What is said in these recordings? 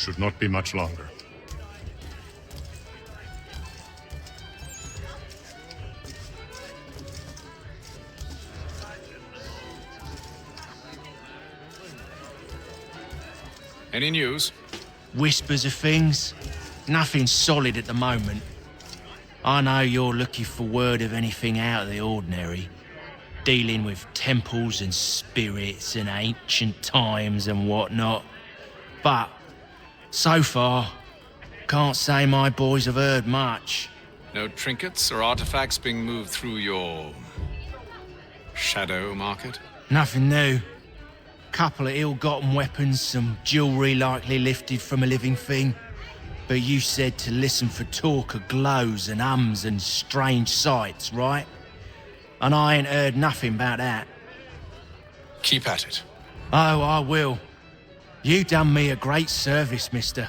should not be much longer. Any news? Whispers of things. Nothing solid at the moment. I know you're looking for word of anything out of the ordinary. Dealing with temples and spirits and ancient times and whatnot. But, so far, can't say my boys have heard much. No trinkets or artifacts being moved through your... shadow market? Nothing new. Couple of ill-gotten weapons, some jewelry likely lifted from a living thing. But you said to listen for talk of glows and ums and strange sights, right? And I ain't heard nothing about that. Keep at it. Oh, I will. You done me a great service, mister.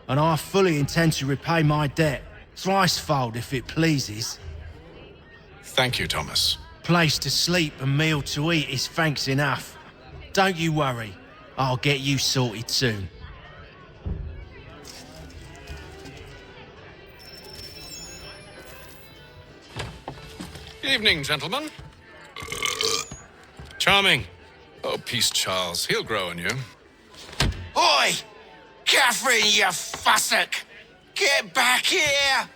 And I fully intend to repay my debt. Thricefold, if it pleases. Thank you, Thomas. Place to sleep and meal to eat is thanks enough. Don't you worry. I'll get you sorted soon. Evening, gentlemen. Charming. Oh, peace, Charles. He'll grow on you. Oi! Catherine, you fussock! Get back here!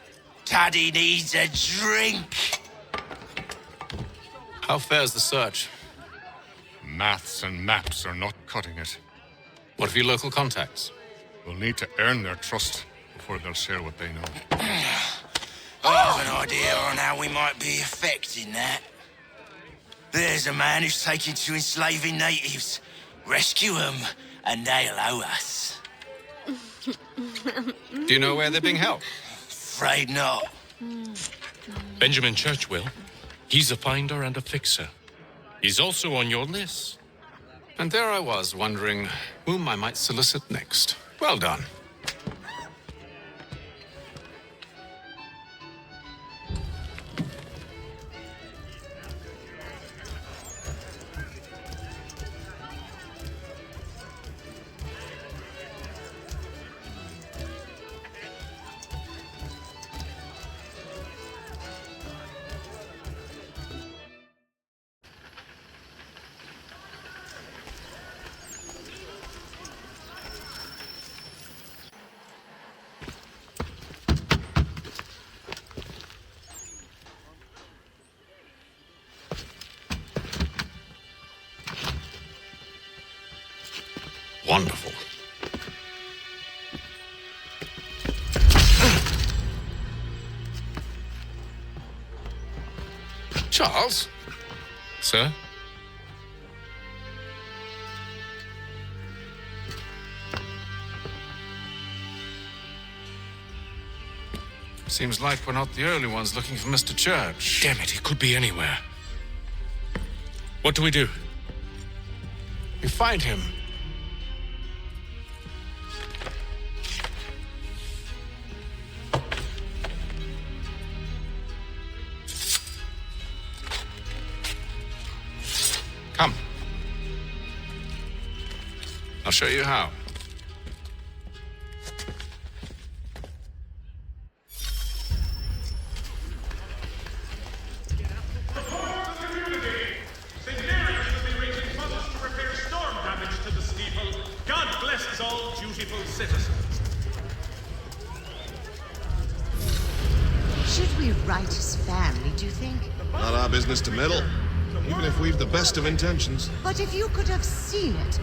Taddy needs a drink. How fares the search? Maths and maps are not cutting it. What of your local contacts? We'll need to earn their trust before they'll share what they know. I have an idea on how we might be affecting that. There's a man who's taken to enslaving natives. Rescue them, and they'll owe us. Do you know where they're being held? Afraid not. Benjamin Churchwill. He's a finder and a fixer. He's also on your list. And there I was, wondering whom I might solicit next. Well done. Wonderful. Charles? Sir? Seems like we're not the only ones looking for Mr. Church. Damn it, he could be anywhere. What do we do? You find him. Come. I'll show you how. Should we write his family, do you think? Not our business to meddle, even if we've the best of intentions. But if you could have seen it,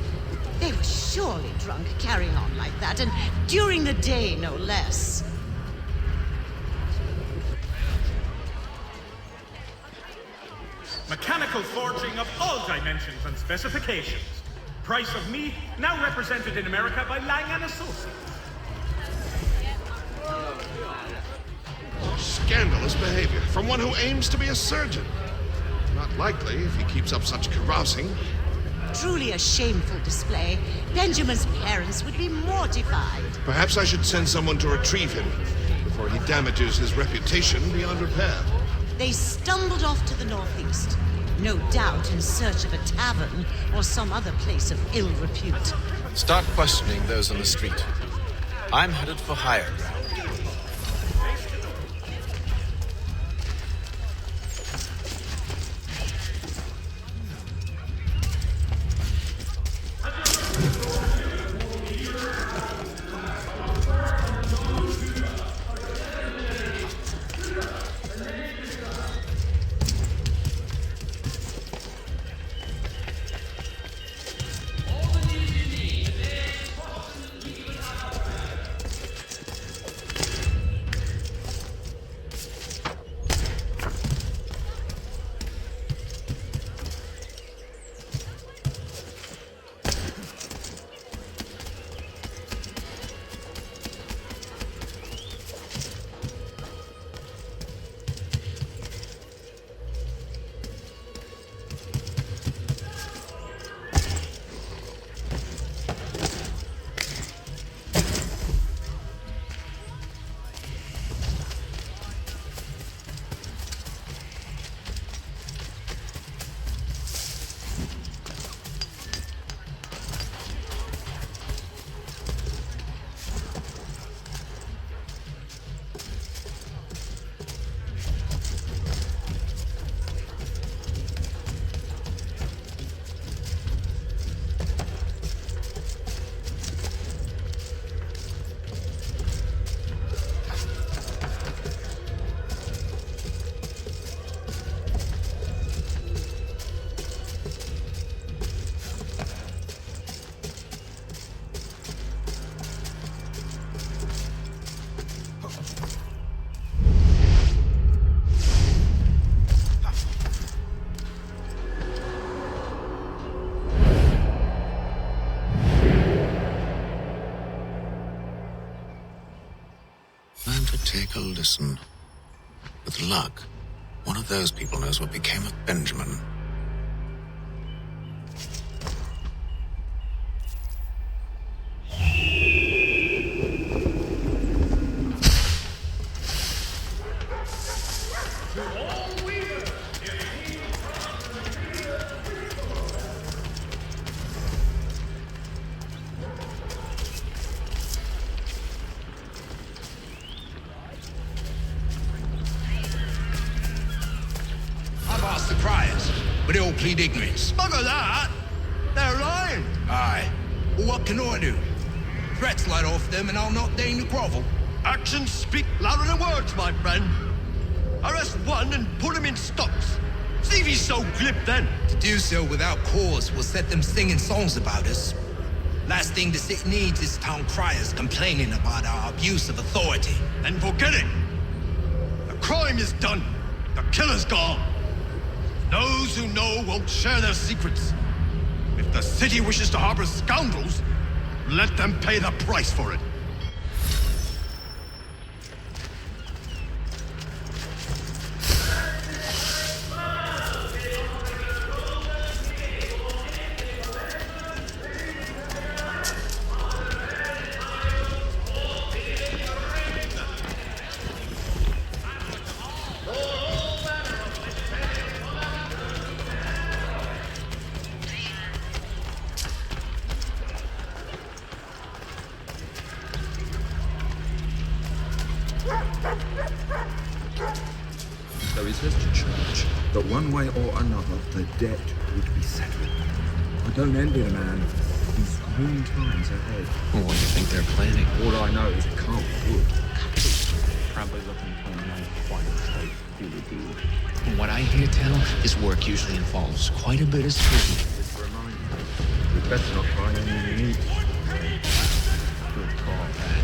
they were surely drunk carrying on like that, and during the day, no less. Mechanical forging of all dimensions and specifications. Price of meat now represented in America by Lang & Associates. Scandalous behavior from one who aims to be a surgeon. Not likely if he keeps up such carousing. Truly a shameful display. Benjamin's parents would be mortified. Perhaps I should send someone to retrieve him before he damages his reputation beyond repair. They stumbled off to the northeast, no doubt in search of a tavern or some other place of ill repute. Start questioning those on the street. I'm headed for higher ground. Time to take a listen. With luck, one of those people knows what became of Benjamin. But they all plead ignorance. Bugger that! They're lying. Aye. Well, what can I do? Threats light off them and I'll not deign to grovel. Actions speak louder than words, my friend. Arrest one and put him in stocks. See if he's so glib then. To do so without cause will set them singing songs about us. Last thing the city needs is town criers complaining about our abuse of authority. Then forget it. The crime is done. The killer's gone. Those who know won't share their secrets. If the city wishes to harbor scoundrels, let them pay the price for it. So he says to church that one way or another the debt would be settled. I don't envy the man. These grim times ahead. Well, what do you think they're planning? All I know is it can't be good. Probably looking for a nice quiet state to do. From what I hear tell, his work usually involves quite a bit of speaking. Just remind me, we best not find any meat. Good call, Pat.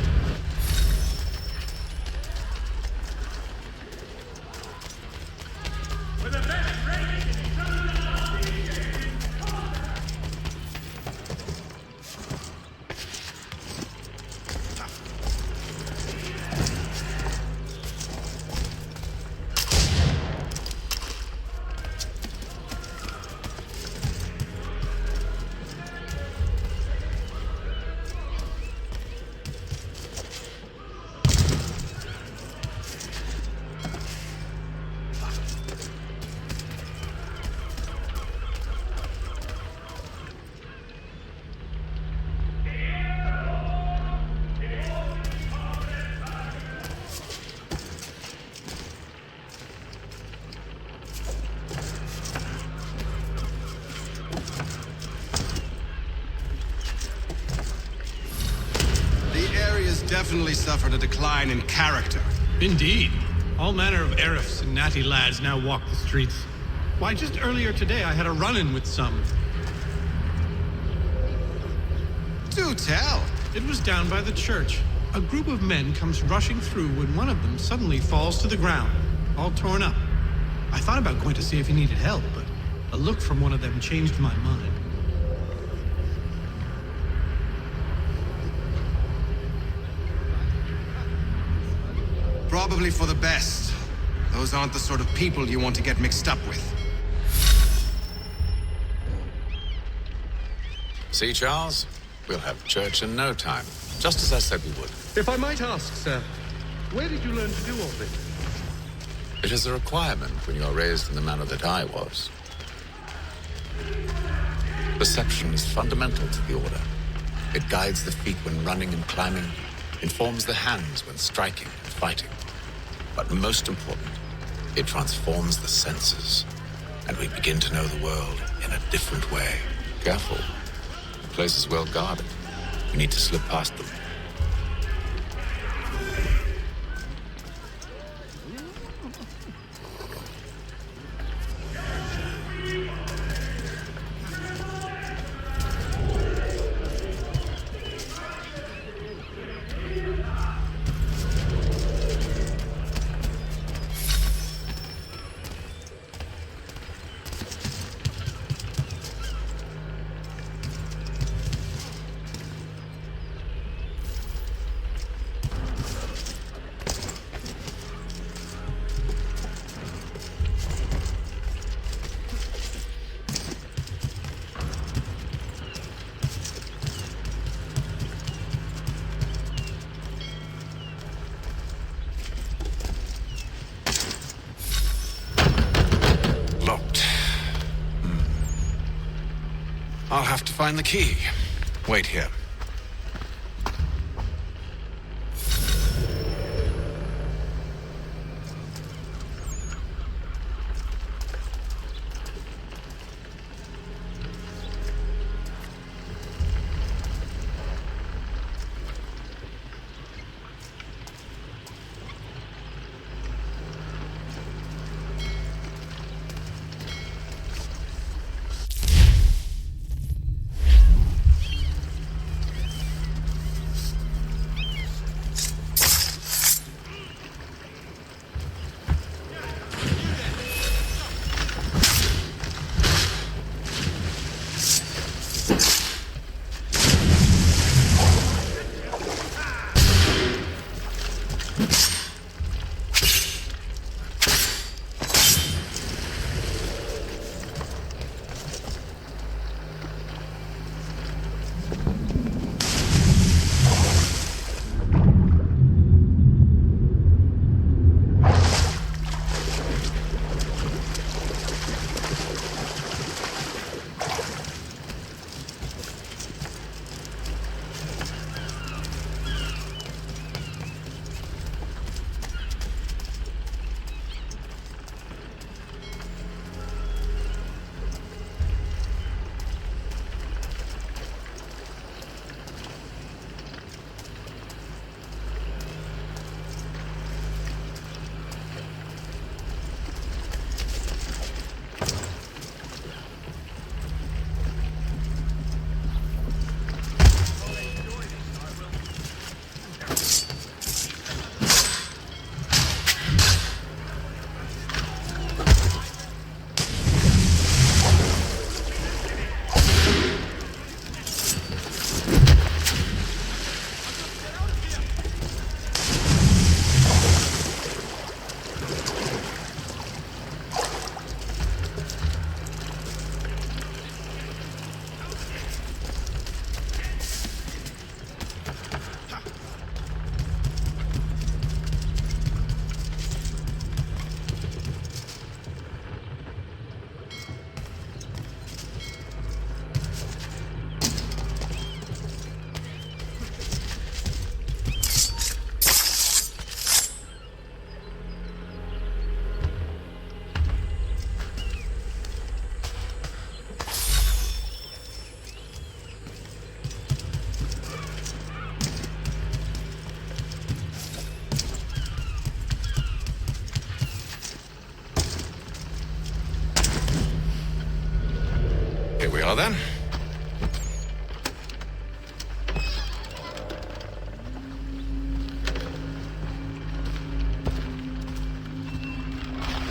area's definitely suffered a decline in character. Indeed. All manner of Arifs and natty lads now walk the streets. Why, just earlier today I had a run-in with some. Do tell. It was down by the church. A group of men comes rushing through when one of them suddenly falls to the ground, all torn up. I thought about going to see if he needed help, but a look from one of them changed my mind. Probably for the best. Those aren't the sort of people you want to get mixed up with. See, Charles? We'll have church in no time, just as I said we would. If I might ask, sir, where did you learn to do all this? It is a requirement when you are raised in the manner that I was. Perception is fundamental to the Order. It guides the feet when running and climbing, informs the hands when striking and fighting. But most important, it transforms the senses, and we begin to know the world in a different way. Careful. The place is well guarded. We need to slip past them. I'll have to find the key. Wait here.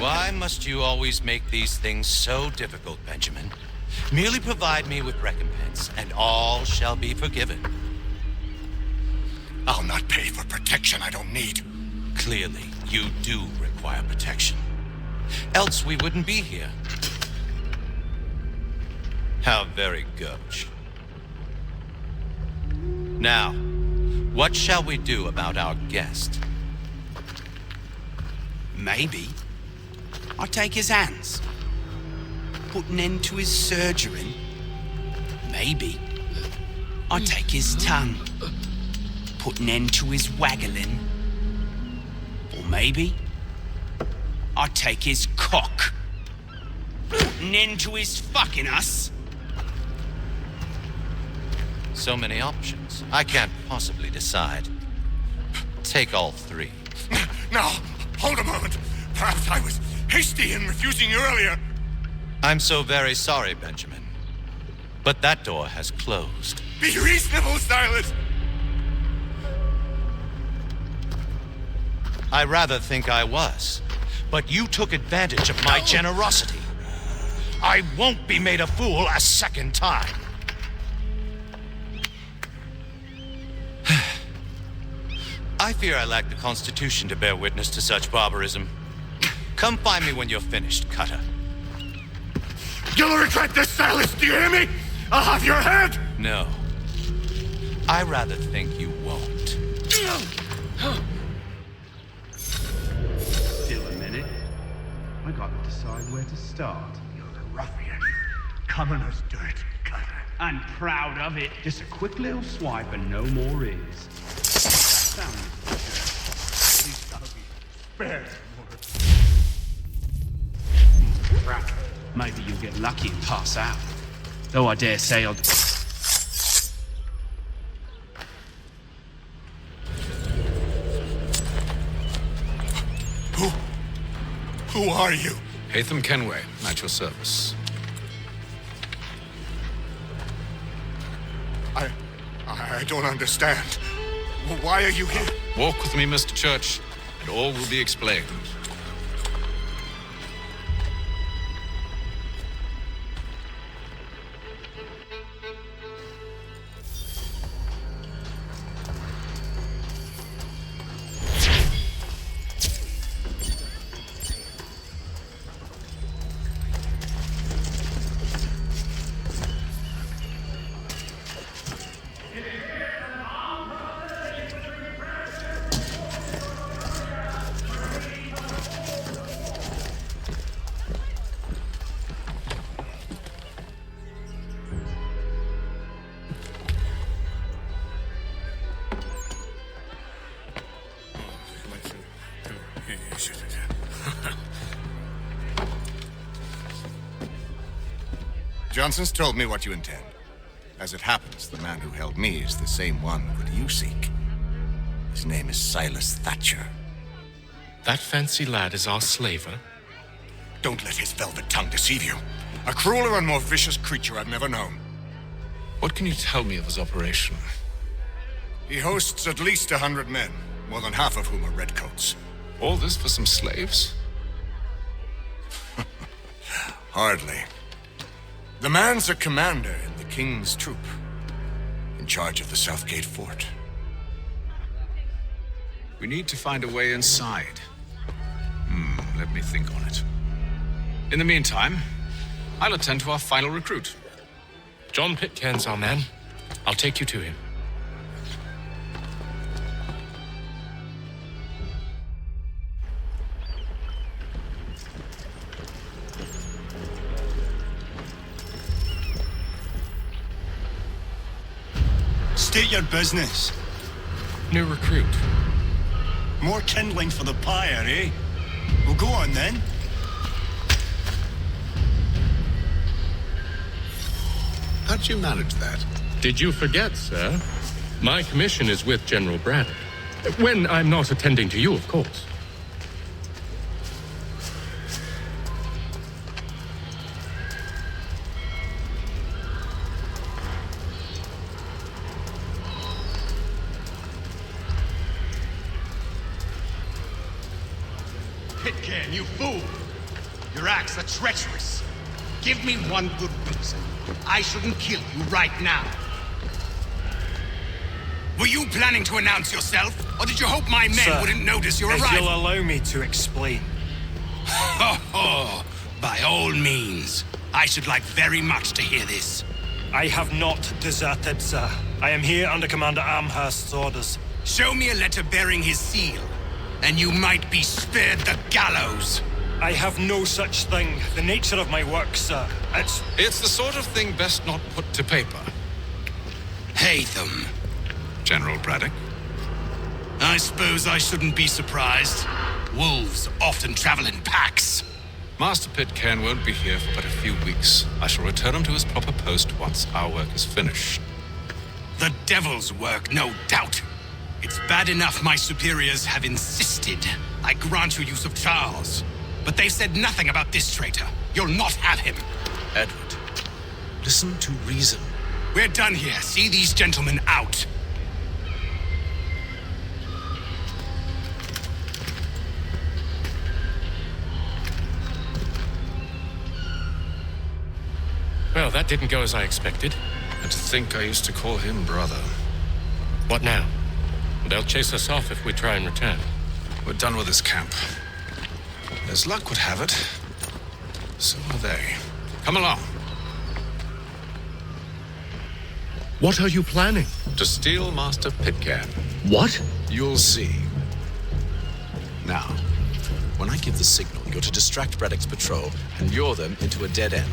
Why must you always make these things so difficult, Benjamin? Merely provide me with recompense, and all shall be forgiven. I'll not pay for protection I don't need. Clearly, you do require protection. Else we wouldn't be here. How very gauche. Now, what shall we do about our guest? Maybe I'll take his hands, put an end to his surgery. Maybe I'll take his tongue, put an end to his waggling. Or maybe I'll take his cock, put an end to his fucking us. So many options. I can't possibly decide. Take all three. Now, hold a moment. Perhaps I was hasty in refusing you earlier. I'm so very sorry, Benjamin. But that door has closed. Be reasonable, Silas. I rather think I was. But you took advantage of my generosity. I won't be made a fool a second time. I fear I lack the constitution to bear witness to such barbarism. Come find me when you're finished, Cutter. You'll regret this, Silas, do you hear me? I'll have your head! No. I rather think you won't. Still a minute. I gotta decide where to start. You're the ruffian. Come on, let's do it, Cutter. I'm proud of it. Just a quick little swipe and no more is. That sounds good. At least I'll be spared. Maybe you'll get lucky and pass out. Though I dare say I'll... Who are you? Hatham Kenway, at your service. I don't understand. Why are you here? Walk with me, Mr. Church, and all will be explained. Johnson's told me what you intend. As it happens, the man who held me is the same one that you seek. His name is Silas Thatcher. That fancy lad is our slaver? Don't let his velvet tongue deceive you. A crueler and more vicious creature I've never known. What can you tell me of his operation? He hosts at least 100 men, more than half of whom are redcoats. All this for some slaves? Hardly. The man's a commander in the King's troop, in charge of the Southgate Fort. We need to find a way inside. Let me think on it. In the meantime, I'll attend to our final recruit. John Pitcairn's our man. I'll take you to him. State your business. New recruit. More kindling for the pyre, eh? Well, go on then. How'd you manage that? Did you forget, sir? My commission is with General Braddock. When I'm not attending to you, of course. Pitcairn, you fool! Your acts are treacherous. Give me one good reason I shouldn't kill you right now. Were you planning to announce yourself, or did you hope my men Sir, wouldn't notice your if arrival? you'll allow me to explain. Oh, by all means. I should like very much to hear this. I have not deserted, sir. I am here under Commander Amherst's orders. Show me a letter bearing his seal, and you might be spared the gallows. I have no such thing. The nature of my work, sir, It's the sort of thing best not put to paper. Hatham. General Braddock. I suppose I shouldn't be surprised. Wolves often travel in packs. Master Pitcairn won't be here for but a few weeks. I shall return him to his proper post once our work is finished. The devil's work, no doubt. It's bad enough my superiors have insisted I grant you use of Charles. But they've said nothing about this traitor. You'll not have him. Edward, listen to reason. We're done here. See these gentlemen out. Well, that didn't go as I expected. And to think I used to call him brother. What now? They'll chase us off if we try and return. We're done with this camp. As luck would have it, so are they. Come along. What are you planning? To steal Master Pitcairn. What? You'll see. Now, when I give the signal, you're to distract Braddock's patrol and lure them into a dead end.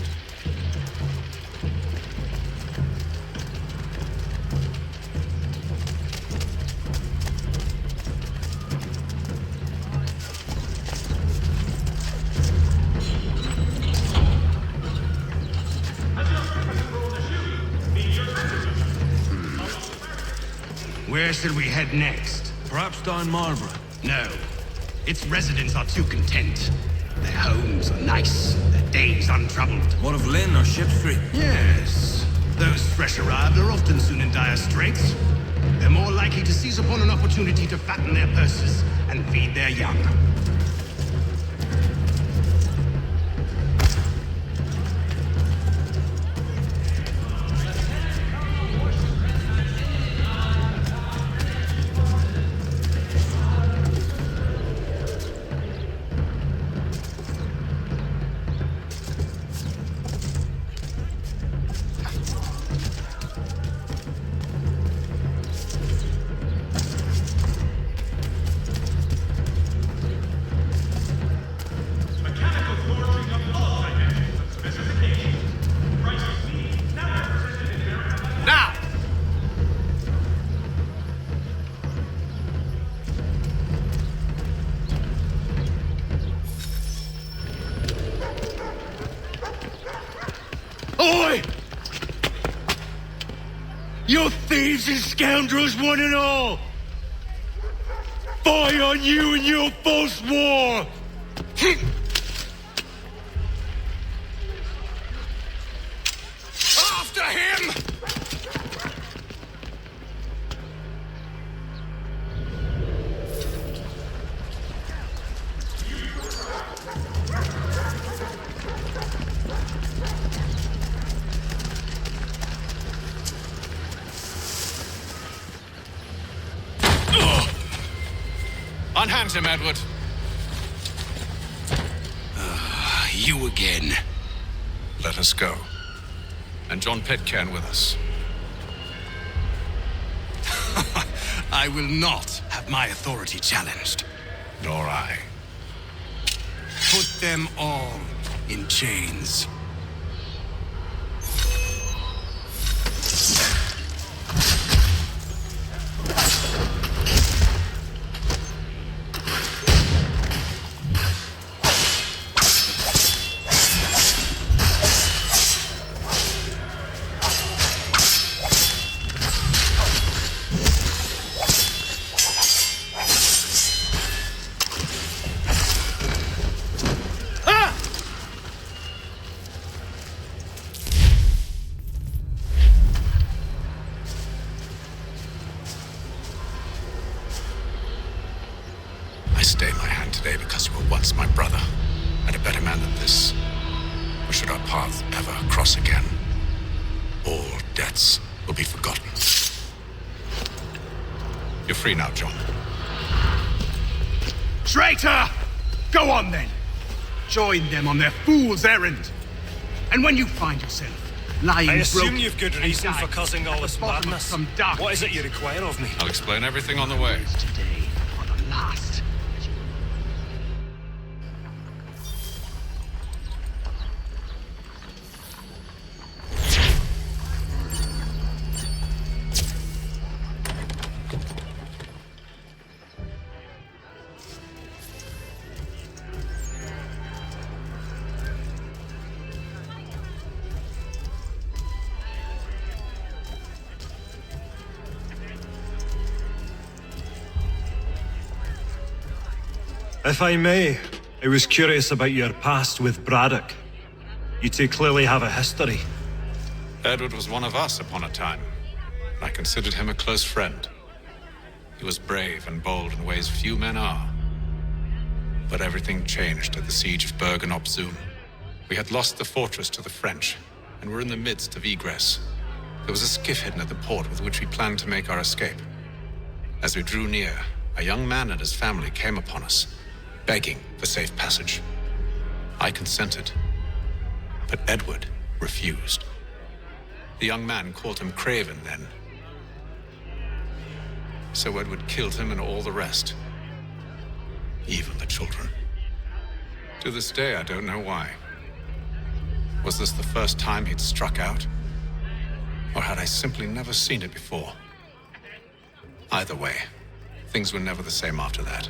Where should we head next? Perhaps down Marlborough. No. Its residents are too content. Their homes are nice, their days untroubled. What of Lynn or Ship Street? Yes. Those fresh arrived are often soon in dire straits. They're more likely to seize upon an opportunity to fatten their purses and feed their young. Oi! You thieves and scoundrels, one and all! Fire on you and your false war! After him! Unhand him, Edward. You again. Let us go. And John Pitcairn with us. I will not have my authority challenged. Nor I. Put them all in chains. I stay my hand today because you were once my brother. and a better man than this. Or should our paths ever cross again, all debts will be forgotten. You're free now, John. Traitor! Go on then. Join them on their fool's errand. And when you find yourself lying I assume broken you've good and reason for dying causing all at the this bottom of madness. some dark What is it pit. you require of me? I'll explain everything on the way. Today, for the last. If I may, I was curious about your past with Braddock. You two clearly have a history. Edward was one of us upon a time. I considered him a close friend. He was brave and bold in ways few men are. But everything changed at the siege of Bergen-op-Zoom. We had lost the fortress to the French, and were in the midst of egress. There was a skiff hidden at the port with which we planned to make our escape. As we drew near, a young man and his family came upon us, begging for safe passage. I consented, but Edward refused. The young man called him Craven then. So Edward killed him and all the rest, even the children. To this day, I don't know why. Was this the first time he'd struck out? Or had I simply never seen it before? Either way, things were never the same after that.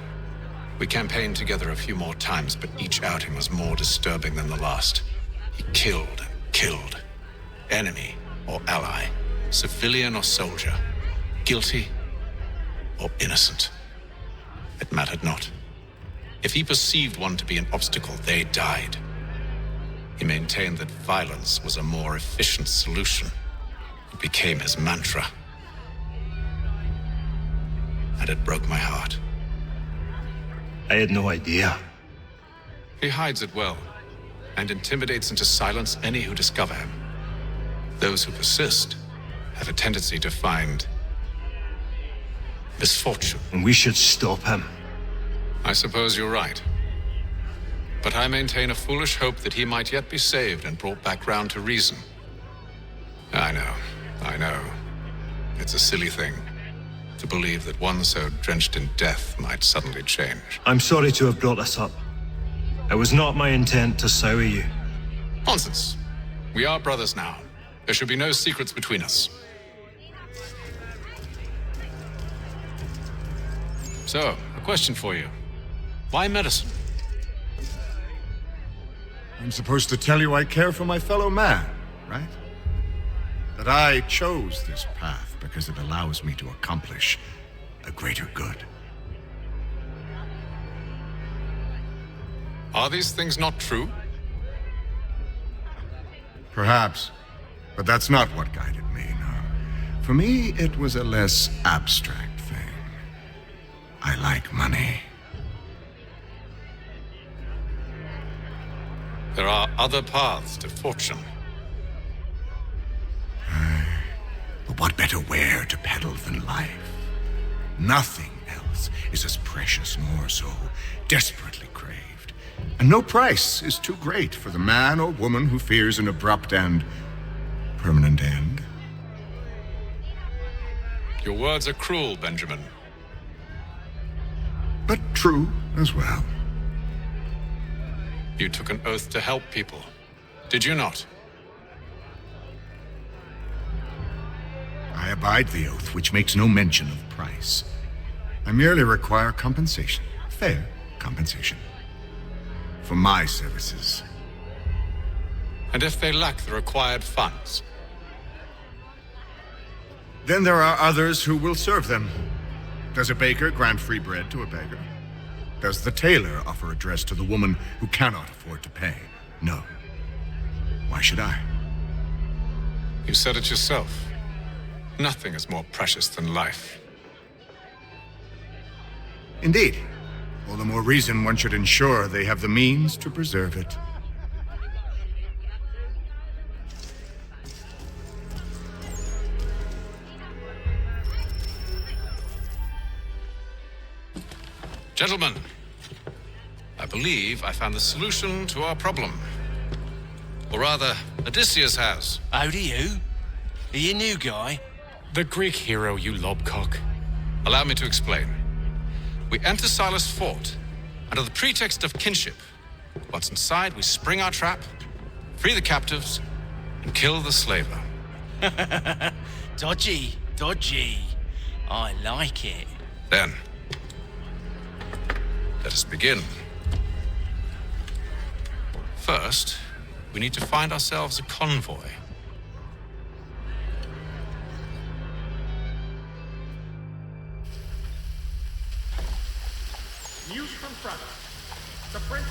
We campaigned together a few more times, but each outing was more disturbing than the last. He killed and killed. Enemy or ally, civilian or soldier, guilty or innocent. It mattered not. If he perceived one to be an obstacle, they died. He maintained that violence was a more efficient solution. It became his mantra. And it broke my heart. I had no idea. He hides it well, and intimidates into silence any who discover him. Those who persist have a tendency to find misfortune. And we should stop him. I suppose you're right. But I maintain a foolish hope that he might yet be saved and brought back round to reason. I know. It's a silly thing to believe that one so drenched in death might suddenly change. I'm sorry to have brought this up. It was not my intent to sour you. Nonsense. We are brothers now. There should be no secrets between us. So, a question for you. Why medicine? I'm supposed to tell you I care for my fellow man, right? That I chose this path because it allows me to accomplish a greater good. Are these things not true? Perhaps, but that's not what guided me, no. For me, it was a less abstract thing. I like money. There are other paths to fortune. But what better ware to peddle than life? Nothing else is as precious nor so desperately craved. And no price is too great for the man or woman who fears an abrupt and permanent end. Your words are cruel, Benjamin. But true as well. You took an oath to help people, did you not? I abide the oath, which makes no mention of price. I merely require compensation, fair compensation, for my services. And if they lack the required funds? Then there are others who will serve them. Does a baker grant free bread to a beggar? Does the tailor offer a dress to the woman who cannot afford to pay? No. Why should I? You said it yourself. Nothing is more precious than life. Indeed. All the more reason one should ensure they have the means to preserve it. Gentlemen, I believe I found the solution to our problem. Or rather, Odysseus has. Oh, do you? Are you a new guy? The Greek hero, you lobcock. Allow me to explain. We enter Silas' fort under the pretext of kinship. Once inside, we spring our trap, free the captives, and kill the slaver. Dodgy, dodgy. I like it. Then, let us begin. First, we need to find ourselves a convoy. News from front. The prince.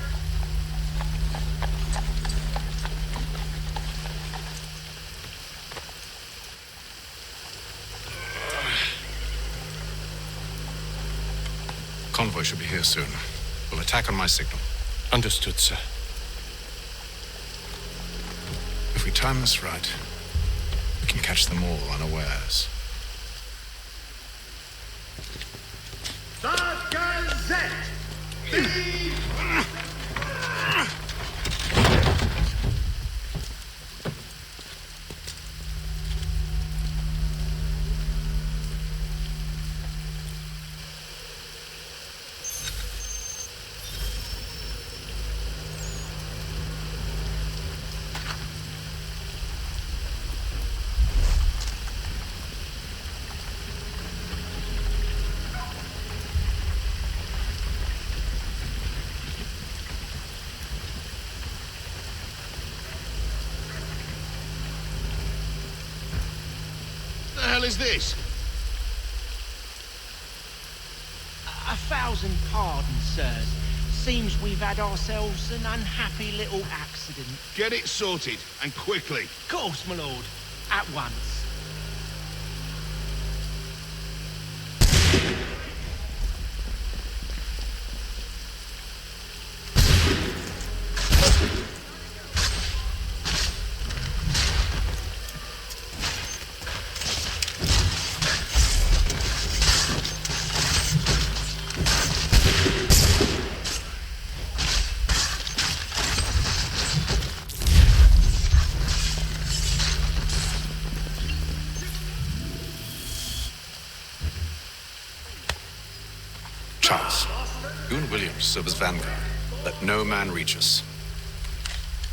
Convoy should be here soon. We'll attack on my signal. Understood, sir. If we time this right, we can catch them all unawares. Das Gazette! The hell is this? 1,000 pardons, sirs. Seems we've had ourselves an unhappy little accident. Get it sorted, and quickly. Course, my lord. At once. Charles, you and Williams serve as vanguard. Let no man reach us.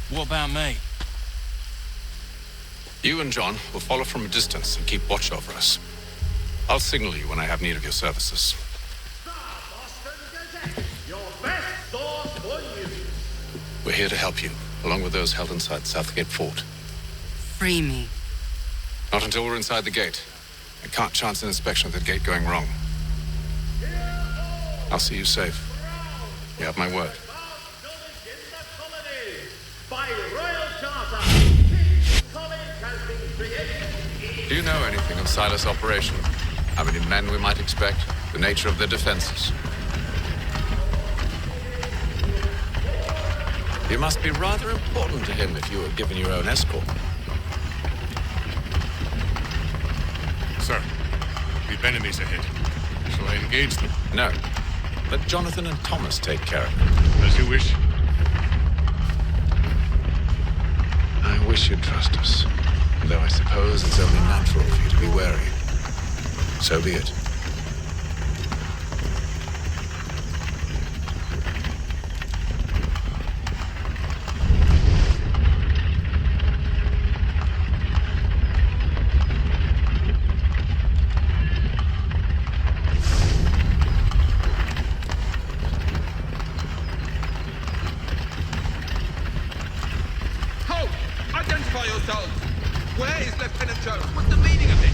What about me? You and John will follow from a distance and keep watch over us. I'll signal you when I have need of your services. Your best source for news. We're here to help you, along with those held inside Southgate Fort. Free me. Not until we're inside the gate. I can't chance an inspection of the gate going wrong. I'll see you safe. You have my word. By royal charter, King's College has been created. Do you know anything of Silas' operation? How many men we might expect? The nature of their defenses? You must be rather important to him if you were given your own escort. Sir, we've enemies ahead. Shall I engage them? No. Let Jonathan and Thomas take care of it. As you wish. I wish you'd trust us. Though I suppose it's only natural for you to be wary. So be it. Halt! Identify yourselves! Where is Lieutenant Jones? What's the meaning of this?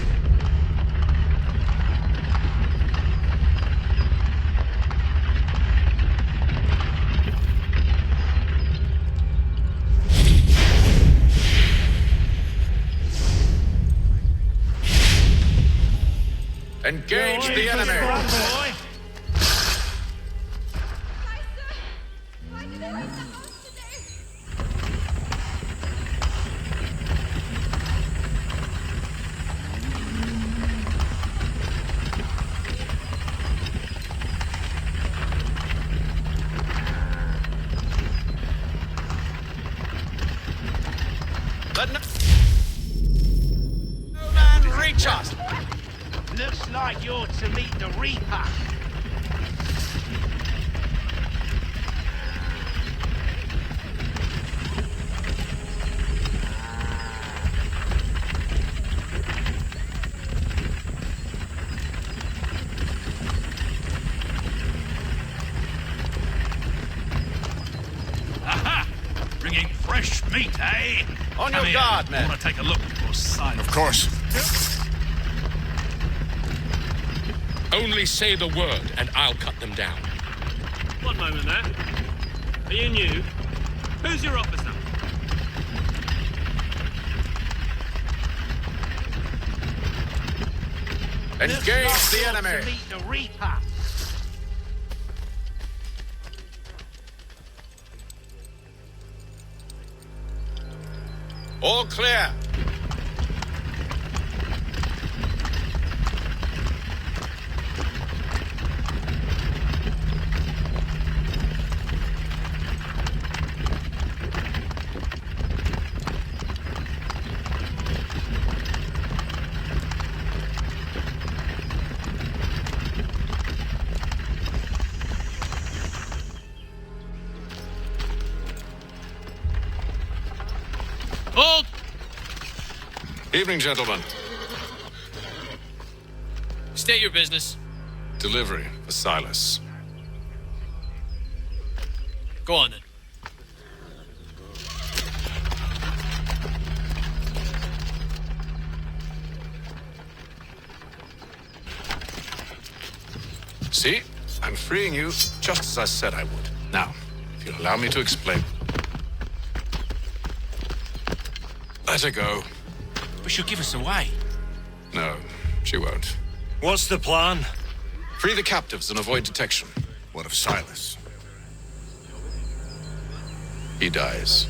Engage the enemy! Let no man reach us! Looks like you're to meet the Reaper. Aha! Bringing fresh meat, eh? On your guard, men. I want to take a look before silence. Of course. Only say the word, and I'll cut them down. One moment there. Are you new? Who's your officer? Engage the enemy! To meet the Reaper. All clear! Hold! Evening, gentlemen. State your business. Delivery for Silas. Go on then. See? I'm freeing you just as I said I would. Now, if you'll allow me to explain. Let her go. But she'll give us away. No, she won't. What's the plan? Free the captives and avoid detection. What of Silas? He dies.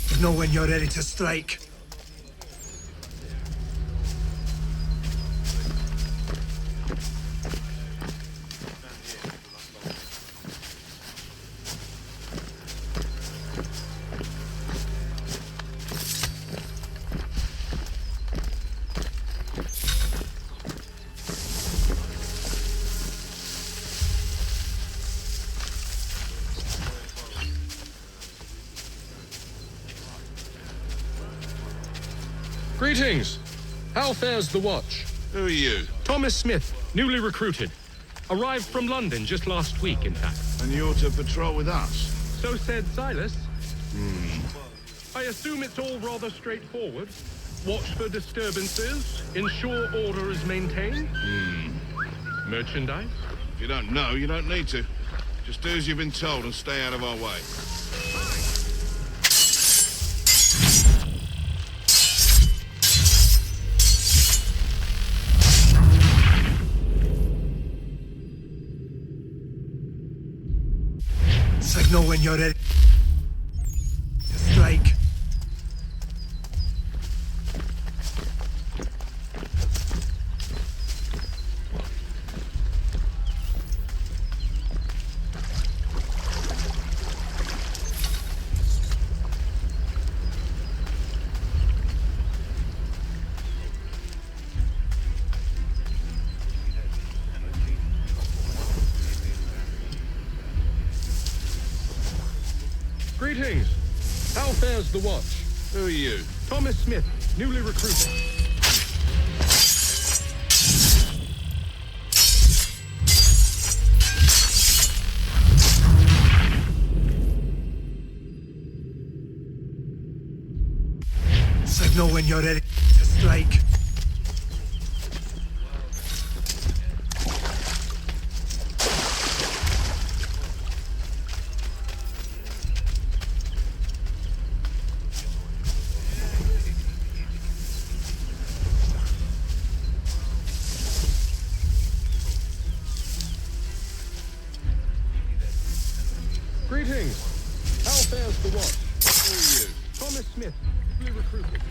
You know when you're ready to strike. Greetings. How fares the watch? Who are you? Thomas Smith, newly recruited. Arrived from London just last week, in fact. And you're to patrol with us? So said Silas. I assume it's all rather straightforward. Watch for disturbances, ensure order is maintained. Merchandise? If you don't know, you don't need to. Just do as you've been told and stay out of our way. Signal when you're ready to strike. Greetings. How fares the watch? Who are you? Thomas Smith, newly recruited. Signal when you're ready to strike. Greetings. How fares the watch? Who are you? Thomas Smith, newly recruited.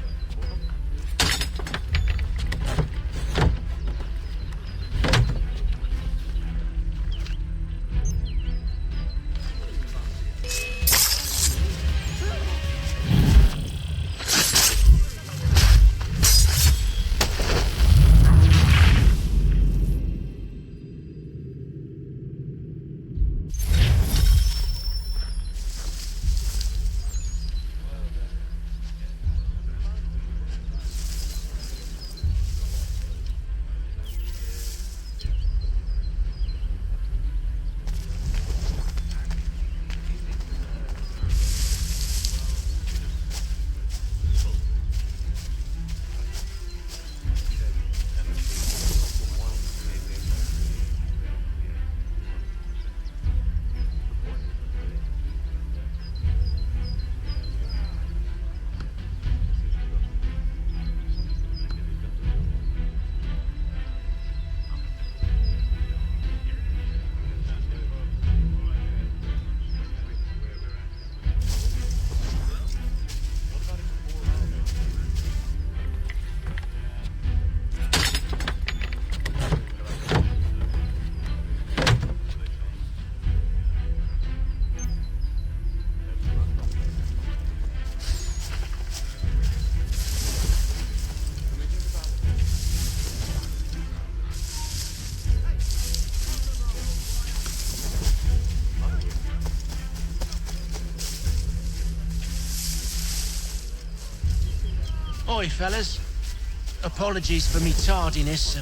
Oi, fellas. Apologies for me tardiness.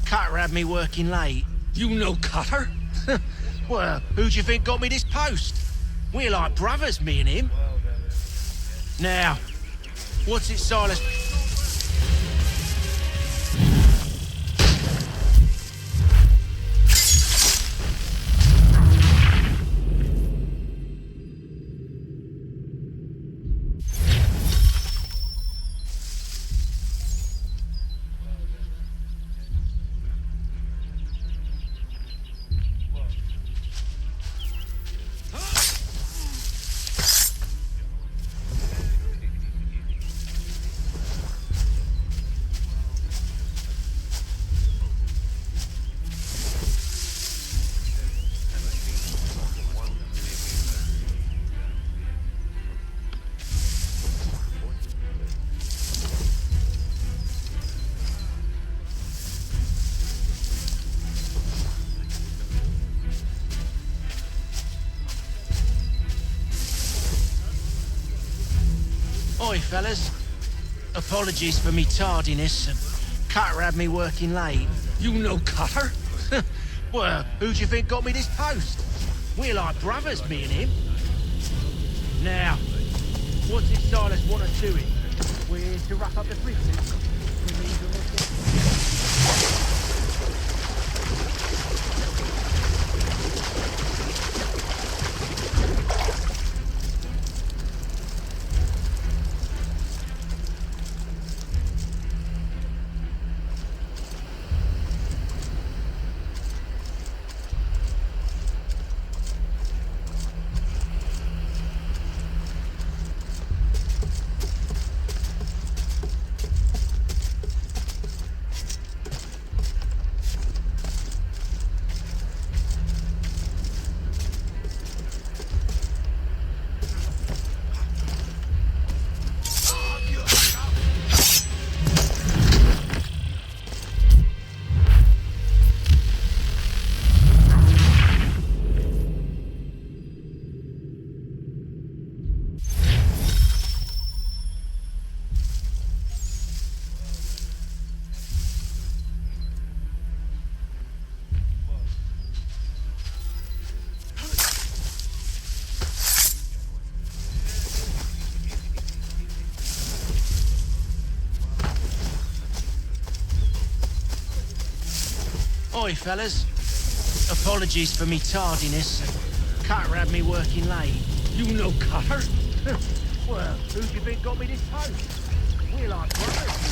Cutter had me working late. You know Cutter? Well, who do you think got me this post? We're like brothers, me and him. Now, what's it, Silas? Oi, fellas. Apologies for me tardiness. Cutter had me working late. You know Cutter? Well, who do you think got me this post? We're like brothers, me and him. Now, what's it Silas want us doing? We're to wrap up the business. Oi, fellas. Apologies for me tardiness. Cutter had me working late. You know Cutter? Well, who do you think got me this post? We're like brothers.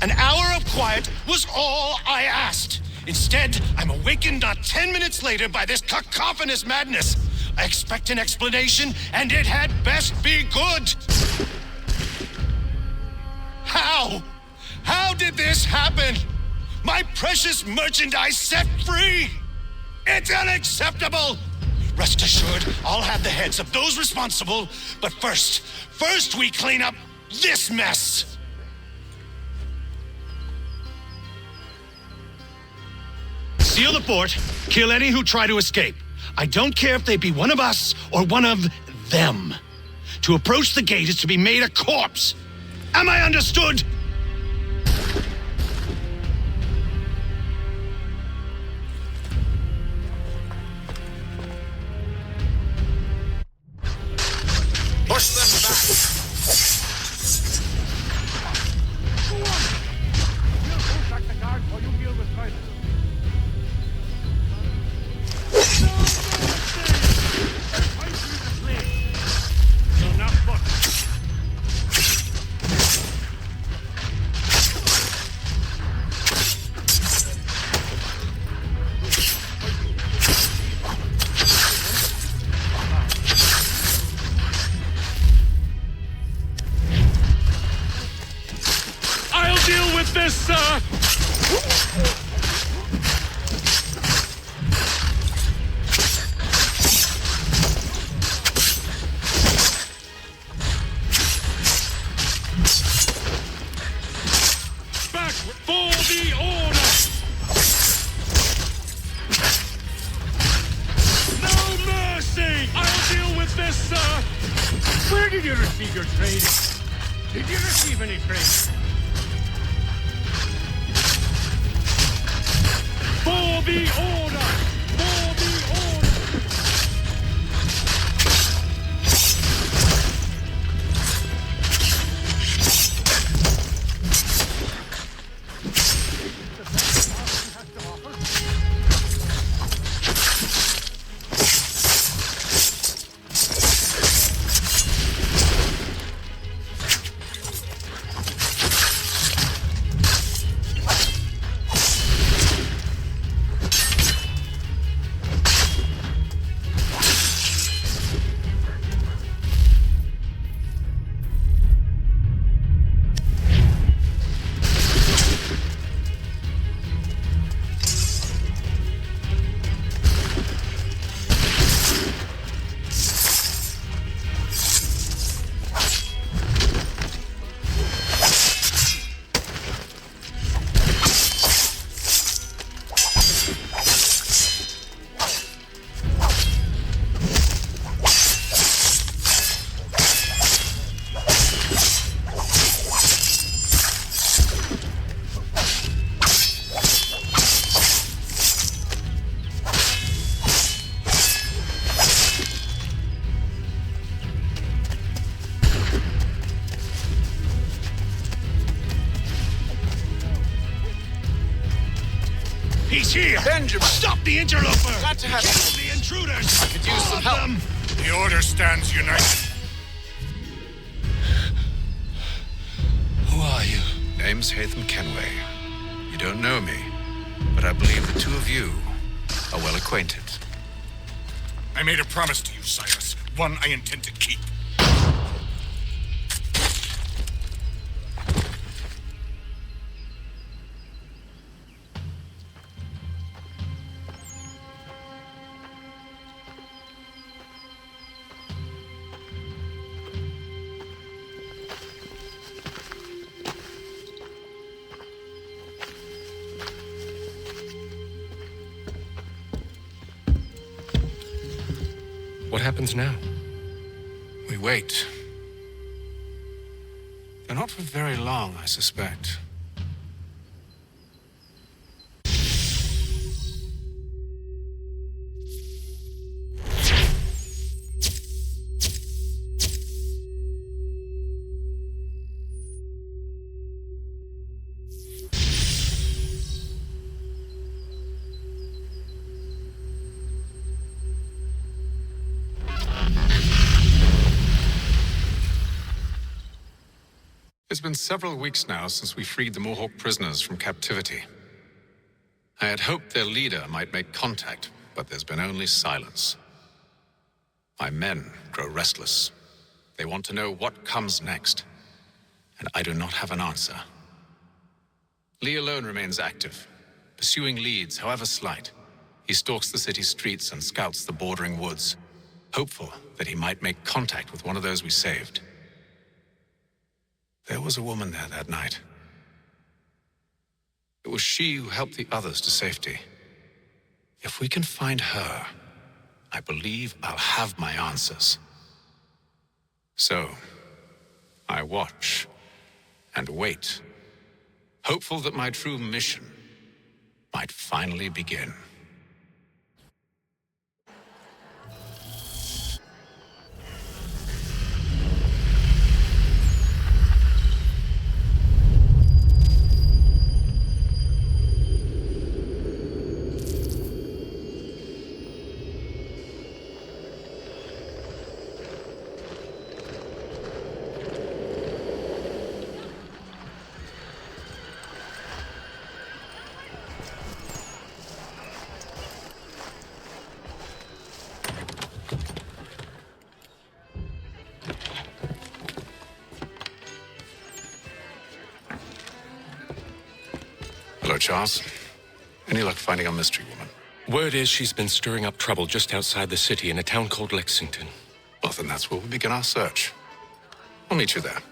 An hour of quiet was all I asked. Instead, I'm awakened not 10 minutes later by this cacophonous madness. I expect an explanation, and it had best be good. How? How did this happen? My precious merchandise set free! It's unacceptable! Rest assured, I'll have the heads of those responsible, but first we clean up this mess! Seal the fort, kill any who try to escape. I don't care if they be one of us or one of them. To approach the gate is to be made a corpse. Am I understood? Push them back! I'll deal with this, sir! Back for the order! No mercy! I'll deal with this, sir! Where did you receive your training? Did you receive any training? For the order! For the order! He's here! Benjamin! Stop the interloper! Glad to have Kill the intruders! I could use some help. The Order stands united. Who are you? Name's Hatham Kenway. You don't know me, but I believe the two of you are well acquainted. I made a promise to you, Silas. One I intend to keep. What happens now? We wait. They're not for very long, I suspect. It's been several weeks now since we freed the Mohawk prisoners from captivity. I had hoped their leader might make contact, but there's been only silence. My men grow restless. They want to know what comes next, and I do not have an answer. Lee alone remains active, pursuing leads, however slight. He stalks the city streets and scouts the bordering woods, hopeful that he might make contact with one of those we saved. There was a woman there that night. It was she who helped the others to safety. If we can find her, I believe I'll have my answers. So, I watch and wait, hopeful that my true mission might finally begin. Hello, Charles. Any luck finding our mystery woman? Word is she's been stirring up trouble just outside the city in a town called Lexington. Well, then that's where we begin our search. I'll meet you there.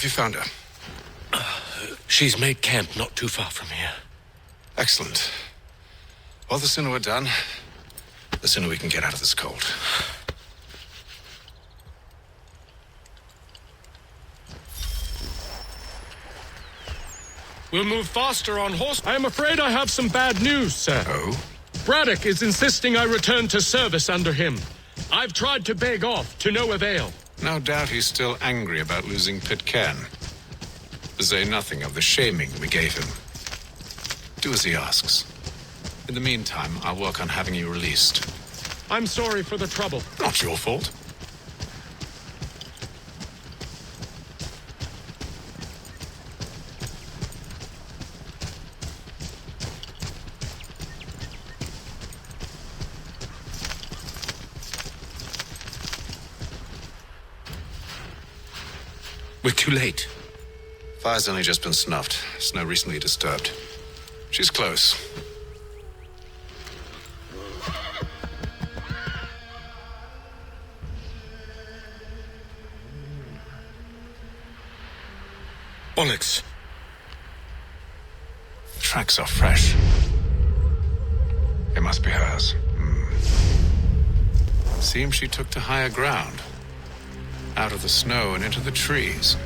Have you found her? She's made camp not too far from here. Excellent. Well, the sooner we're done, the sooner we can get out of this cold. We'll move faster on horse. I am afraid I have some bad news, sir. Oh? Braddock is insisting I return to service under him. I've tried to beg off, to no avail. No doubt he's still angry about losing Pitcairn. To say nothing of the shaming we gave him. Do as he asks. In the meantime, I'll work on having you released. I'm sorry for the trouble. Not your fault. We're too late. Fire's only just been snuffed. Snow recently disturbed. She's close. Onyx. Tracks are fresh. It must be hers. Seems she took to higher ground. Out of the snow and into the trees.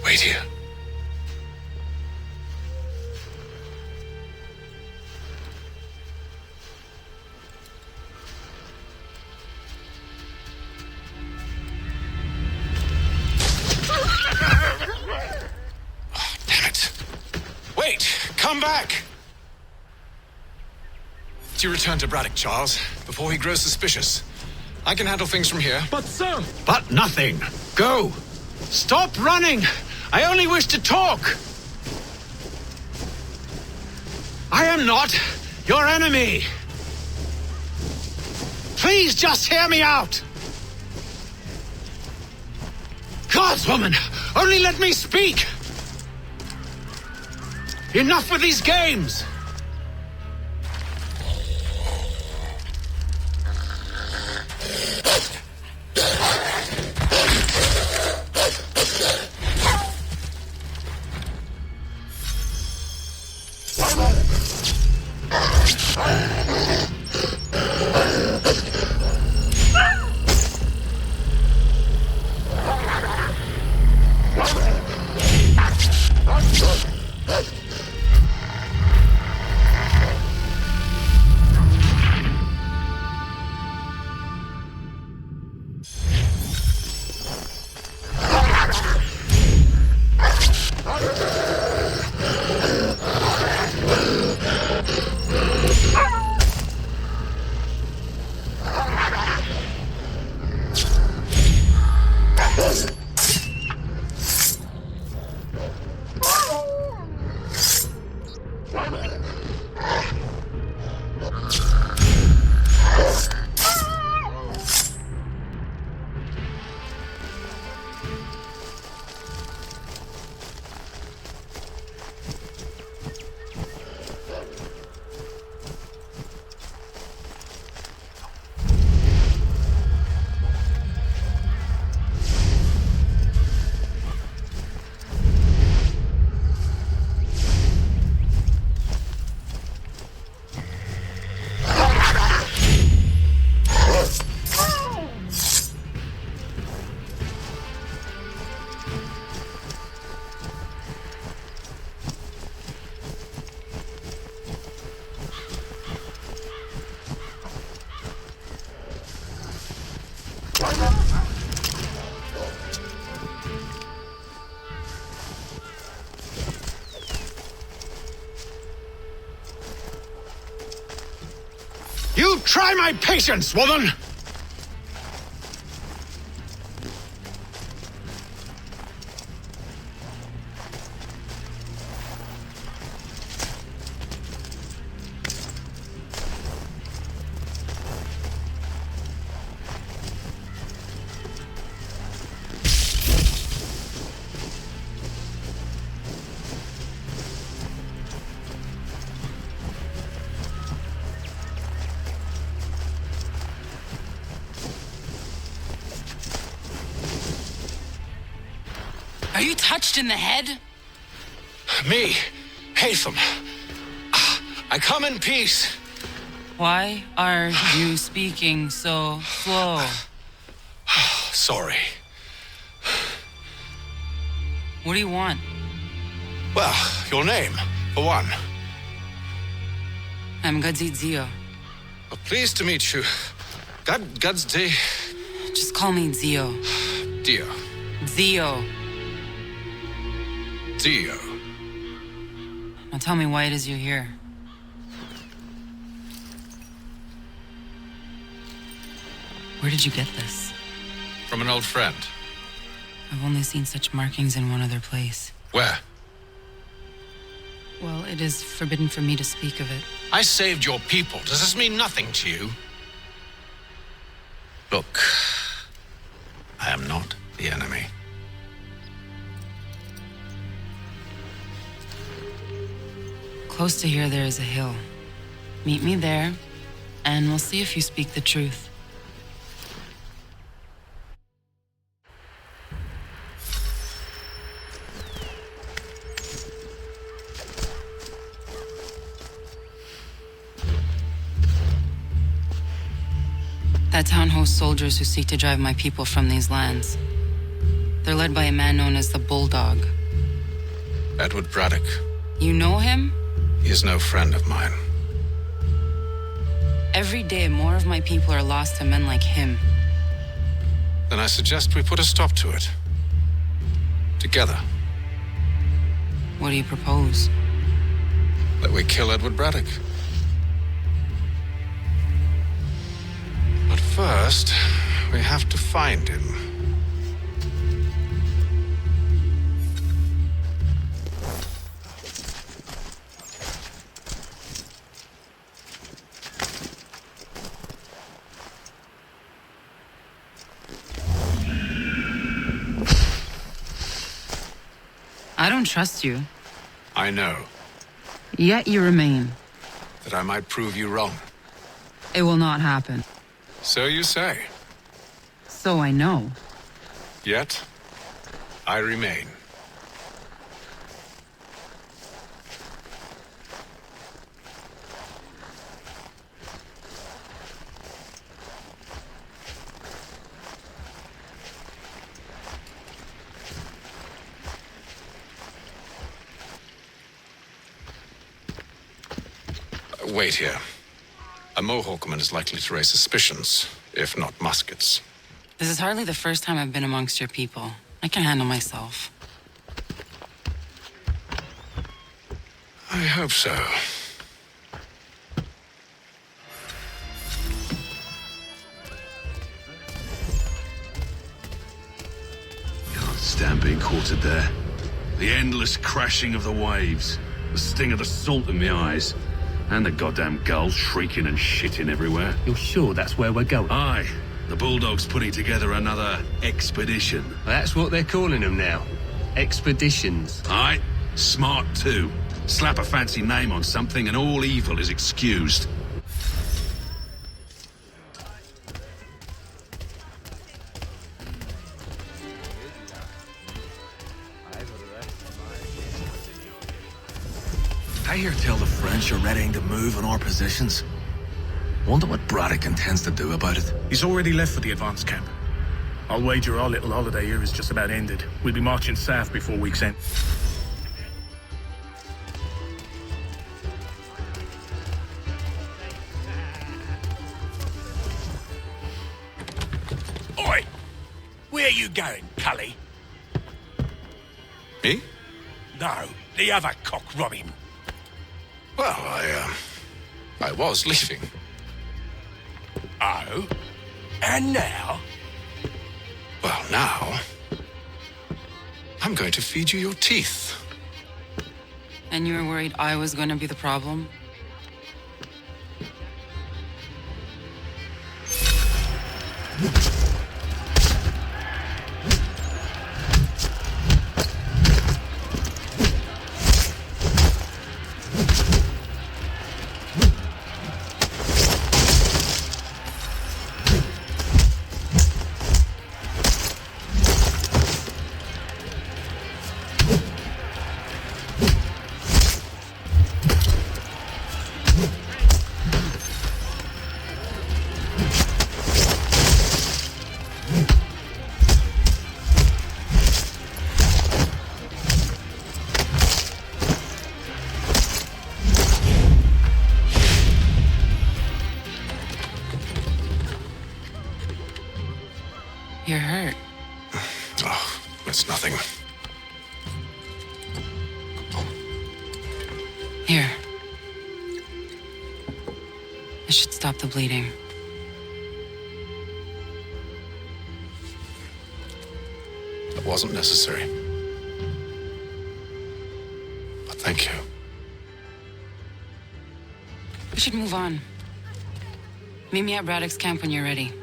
Wait here. Oh, damn it. Wait! Come back! Do you return to Braddock, Charles, before he grows suspicious? I can handle things from here. But, sir! But nothing. Go. Stop running. I only wish to talk. I am not your enemy. Please just hear me out. Godswoman, only let me speak. Enough with these games. try my patience, woman! Are you touched in the head? Me, Hatham. I come in peace. Why are you speaking so slow? Sorry. What do you want? Well, your name, for one. I'm Gadzit Zio. Well, pleased to meet you. God's day. Just call me Zio. Dio. Zio. Dio. Now tell me why it is you're here. Where did you get this? From an old friend. I've only seen such markings in one other place. Where? Well, it is forbidden for me to speak of it. I saved your people. Does this mean nothing to you? Look, I am not the enemy. Close to here, there is a hill. Meet me there, and we'll see if you speak the truth. That town hosts soldiers who seek to drive my people from these lands. They're led by a man known as the Bulldog. Edward Braddock. You know him? He is no friend of mine. Every day, more of my people are lost to men like him. Then I suggest we put a stop to it. Together. What do you propose? That we kill Edward Braddock. But first, we have to find him. I don't trust you. I know. Yet you remain. That I might prove you wrong. It will not happen. So you say. So I know. Yet, I remain. Wait here. A Mohawkman is likely to raise suspicions, if not muskets. This is hardly the first time I've been amongst your people. I can handle myself. I hope so. Can't stand being quartered there. The endless crashing of the waves, the sting of the salt in the eyes, and the goddamn gulls shrieking and shitting everywhere. You're sure that's where we're going? Aye. The Bulldog's putting together another expedition. That's what they're calling them now. Expeditions. Aye. Smart too. Slap a fancy name on something and all evil is excused. I hear tell the French are readying to move on our positions. Wonder what Braddock intends to do about it. He's already left for the advance camp. I'll wager our little holiday here is just about ended. We'll be marching south before week's end. Oi! Where you going, Cully? Me? No, the other cock Robin. Well, I was leaving. Oh? And now? Well, now... I'm going to feed you your teeth. And you were worried I was going to be the problem? You're hurt. Oh, it's nothing. Here. This should stop the bleeding. It wasn't necessary. But thank you. We should move on. Meet me at Braddock's camp when you're ready.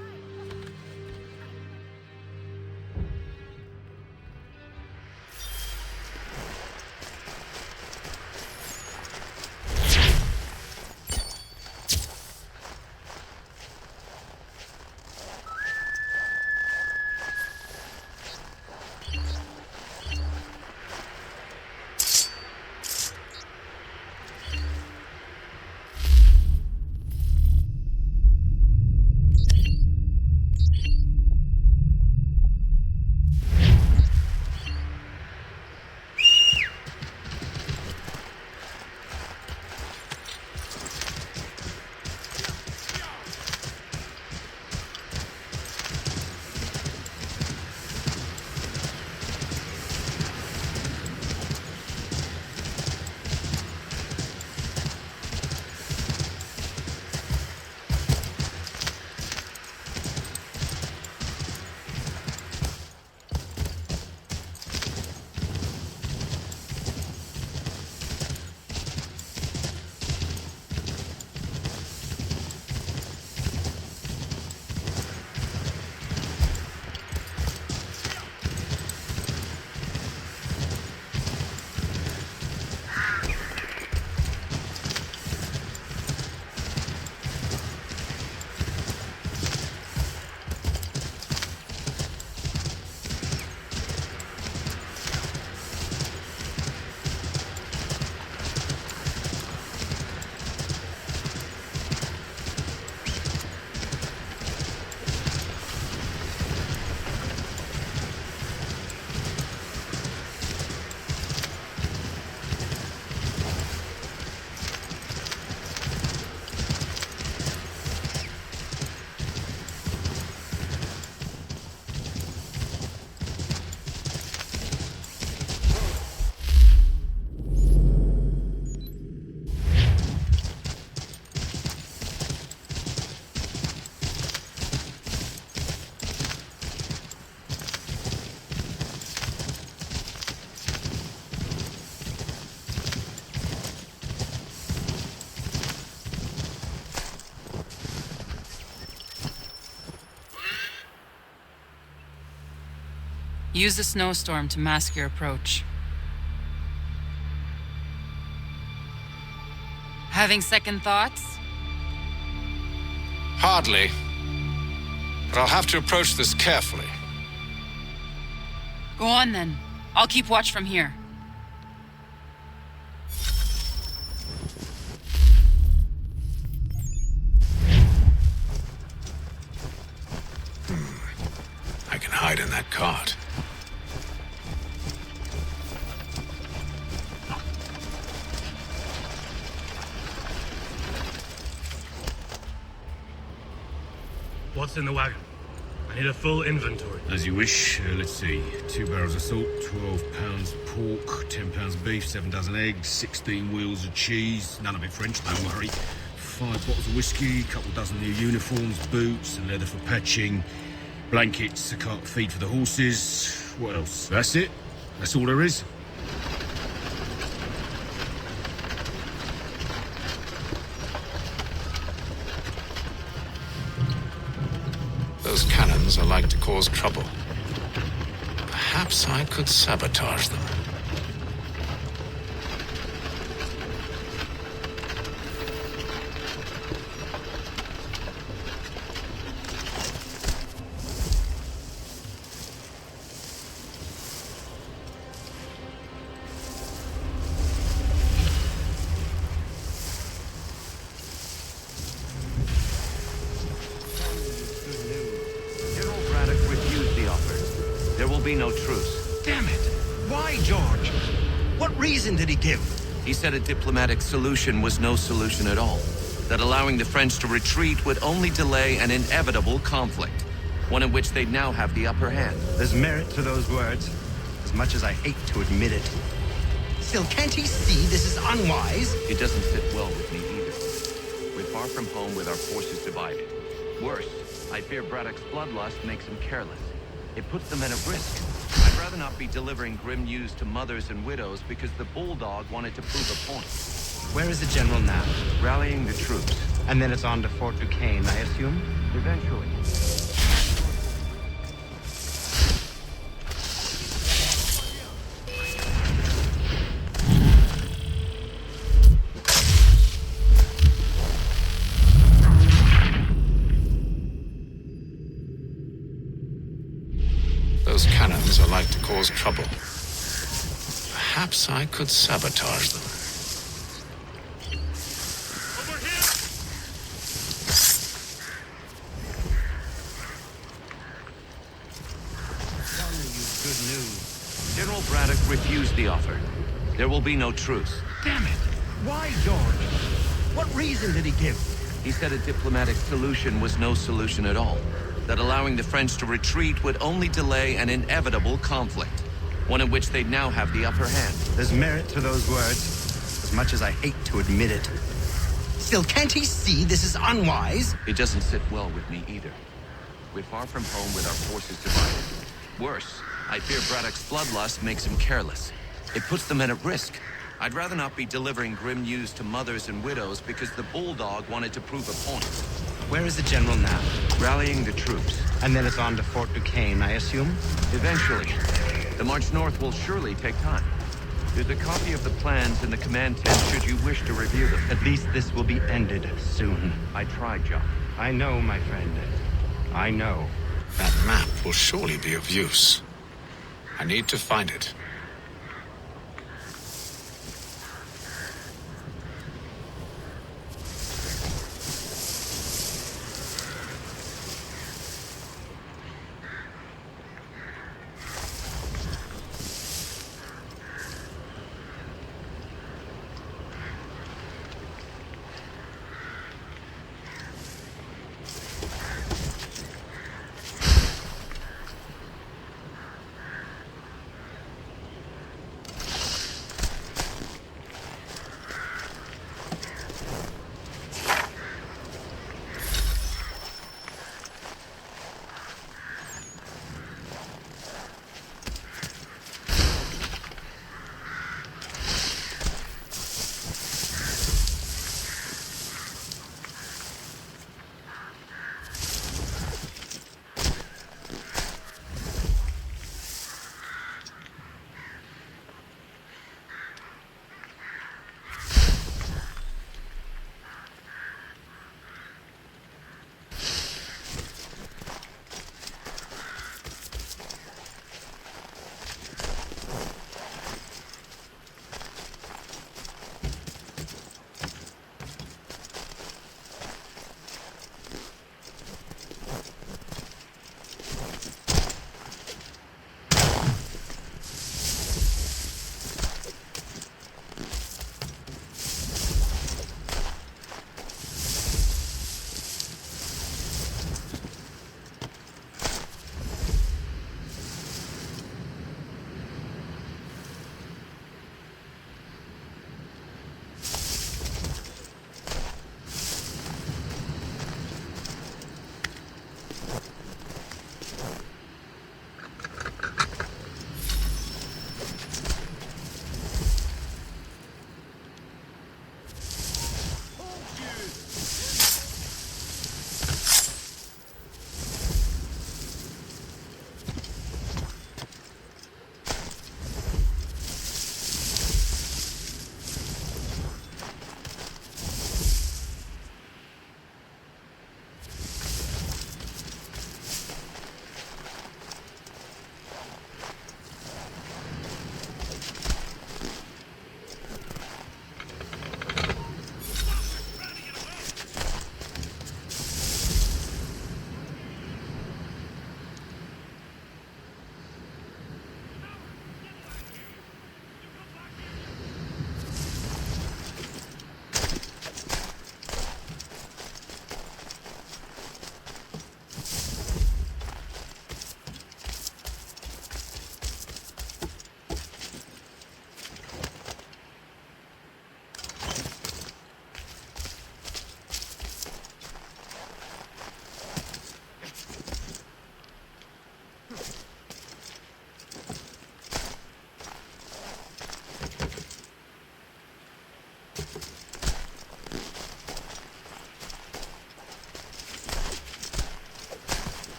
Use the snowstorm to mask your approach. Having second thoughts? Hardly. But I'll have to approach this carefully. Go on then. I'll keep watch from here. I can hide in that cart. What's in the wagon? I need a full inventory. As you wish. Let's see. 2 barrels of salt, 12 pounds of pork, 10 pounds of beef, 7 dozen eggs, 16 wheels of cheese. None of it French, don't worry. 5 bottles of whiskey, a couple dozen new uniforms, boots and leather for patching, blankets, a cart feed for the horses. What else? That's it. That's all there is. Those cannons are like to cause trouble. Perhaps I could sabotage them. No truce. Damn it! Why, George? What reason did he give? He said a diplomatic solution was no solution at all. That allowing the French to retreat would only delay an inevitable conflict. One in which they'd now have the upper hand. There's merit to those words, as much as I hate to admit it. Still, can't he see this is unwise? It doesn't sit well with me either. We're far from home with our forces divided. Worse, I fear Braddock's bloodlust makes him careless. It puts the men at risk. I'd rather not be delivering grim news to mothers and widows because the Bulldog wanted to prove a point. Where is the general now? Rallying the troops. And then it's on to Fort Duquesne, I assume? Eventually. Those cannons are like to cause trouble. Perhaps I could sabotage them. Good news. General Braddock refused the offer. There will be no truce. Damn it! Why, George? What reason did he give? He said a diplomatic solution was no solution at all. That allowing the French to retreat would only delay an inevitable conflict. One in which they'd now have the upper hand. There's merit to those words, as much as I hate to admit it. Still, can't he see this is unwise? It doesn't sit well with me either. We're far from home with our forces divided. Worse, I fear Braddock's bloodlust makes him careless. It puts the men at risk. I'd rather not be delivering grim news to mothers and widows because the Bulldog wanted to prove a point. Where is the general now? Rallying the troops. And then it's on to Fort Duquesne, I assume? Eventually. The march north will surely take time. There's a copy of the plans in the command tent should you wish to review them. At least this will be ended soon. I tried, John. I know, my friend. I know. That map will surely be of use. I need to find it.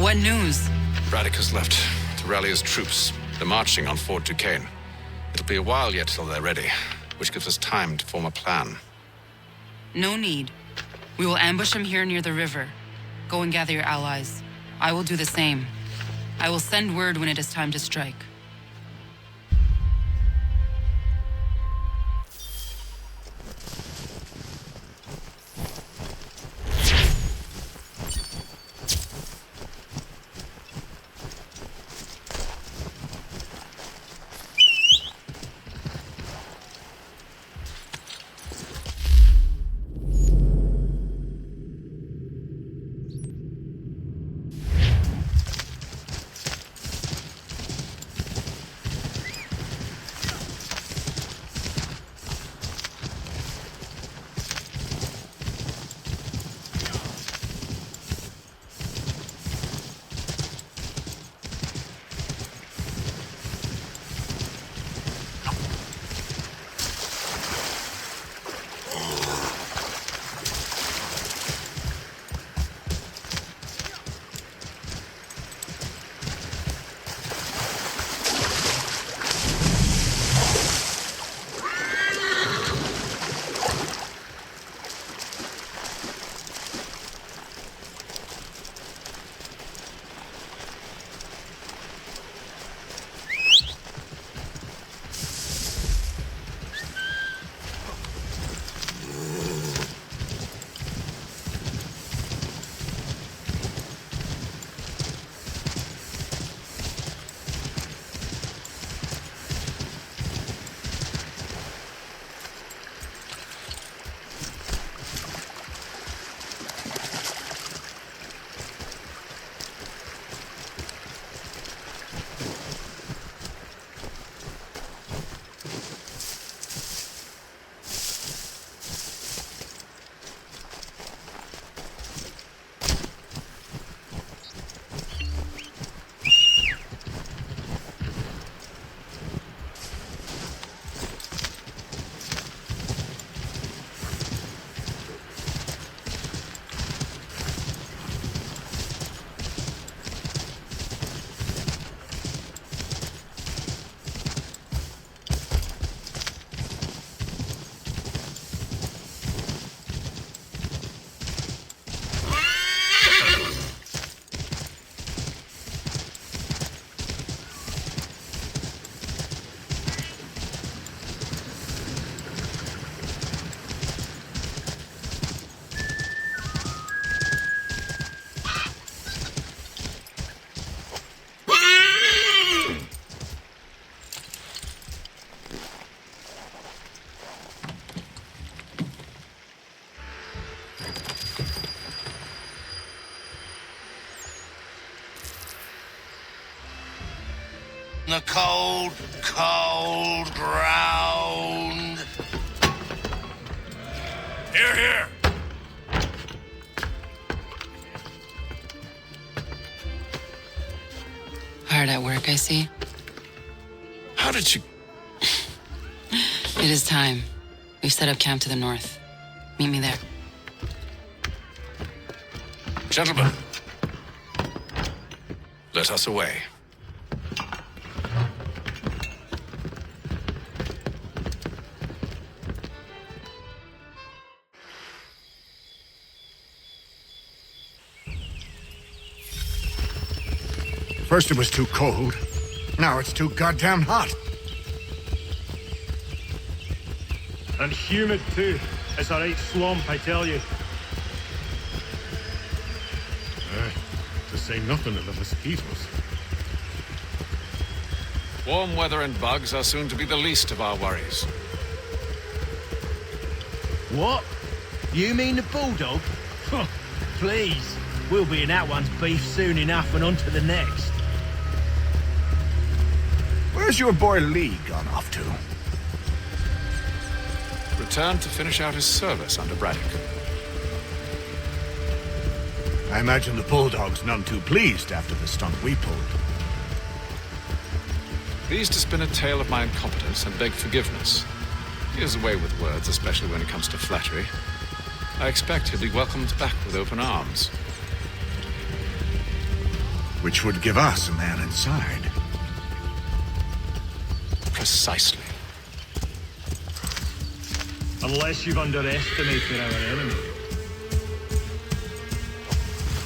What news? Braddock has left to rally his troops. They're marching on Fort Duquesne. It'll be a while yet till they're ready, which gives us time to form a plan. No need. We will ambush him here near the river. Go and gather your allies. I will do the same. I will send word when it is time to strike. The cold, cold ground. Here, here. Hard at work, I see. How did you... It is time. We've set up camp to the north. Meet me there. Gentlemen, let us away. First it was too cold. Now it's too goddamn hot. And humid too. It's a right swamp, I tell you. To say nothing of the mosquitoes. Warm weather and bugs are soon to be the least of our worries. What? You mean the bulldog? Please. We'll be in that one's beef soon enough and on to the next. Where's your boy Lee gone off to? Returned to finish out his service under Braddock. I imagine the bulldog's none too pleased after the stunt we pulled. Pleased to spin a tale of my incompetence and beg forgiveness. He has a way with words, especially when it comes to flattery. I expect he'll be welcomed back with open arms. Which would give us a man inside. Precisely. Unless you've underestimated our enemy.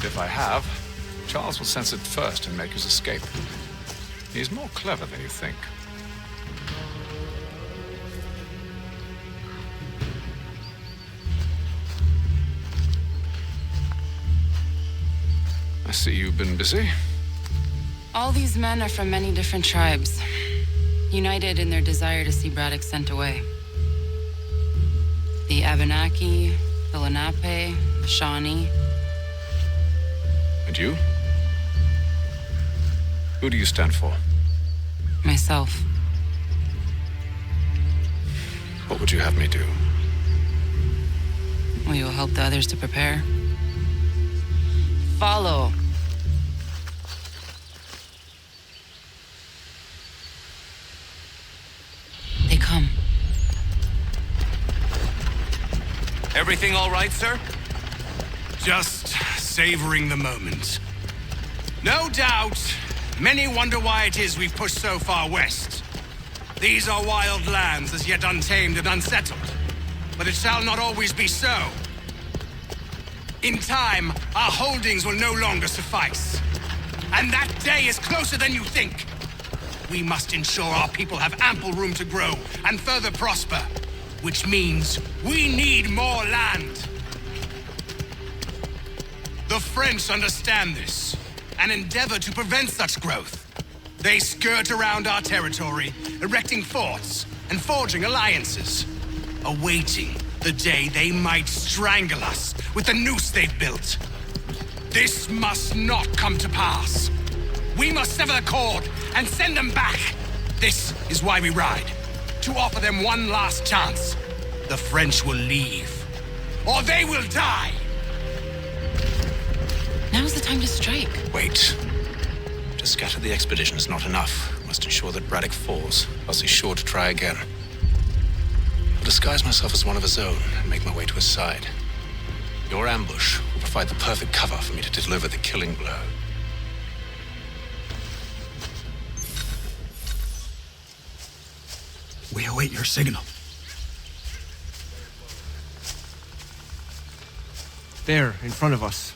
If I have, Charles will sense it first and make his escape. He's more clever than you think. I see you've been busy. All these men are from many different tribes, united in their desire to see Braddock sent away. The Abenaki, the Lenape, the Shawnee. And you? Who do you stand for? Myself. What would you have me do? Will you help the others to prepare? Follow. They come. Everything all right, sir? Just savoring the moment. No doubt, many wonder why it is we've pushed so far west. These are wild lands as yet untamed and unsettled. But it shall not always be so. In time, our holdings will no longer suffice. And that day is closer than you think. We must ensure our people have ample room to grow and further prosper. Which means we need more land. The French understand this and endeavor to prevent such growth. They skirt around our territory, erecting forts and forging alliances, awaiting the day they might strangle us with the noose they've built. This must not come to pass. We must sever the cord and send them back. This is why we ride. To offer them one last chance. The French will leave, or they will die. Now's the time to strike. Wait. To scatter the expedition is not enough. We must ensure that Braddock falls, else he's sure to try again. I'll disguise myself as one of his own and make my way to his side. Your ambush will provide the perfect cover for me to deliver the killing blow. We await your signal. There, in front of us.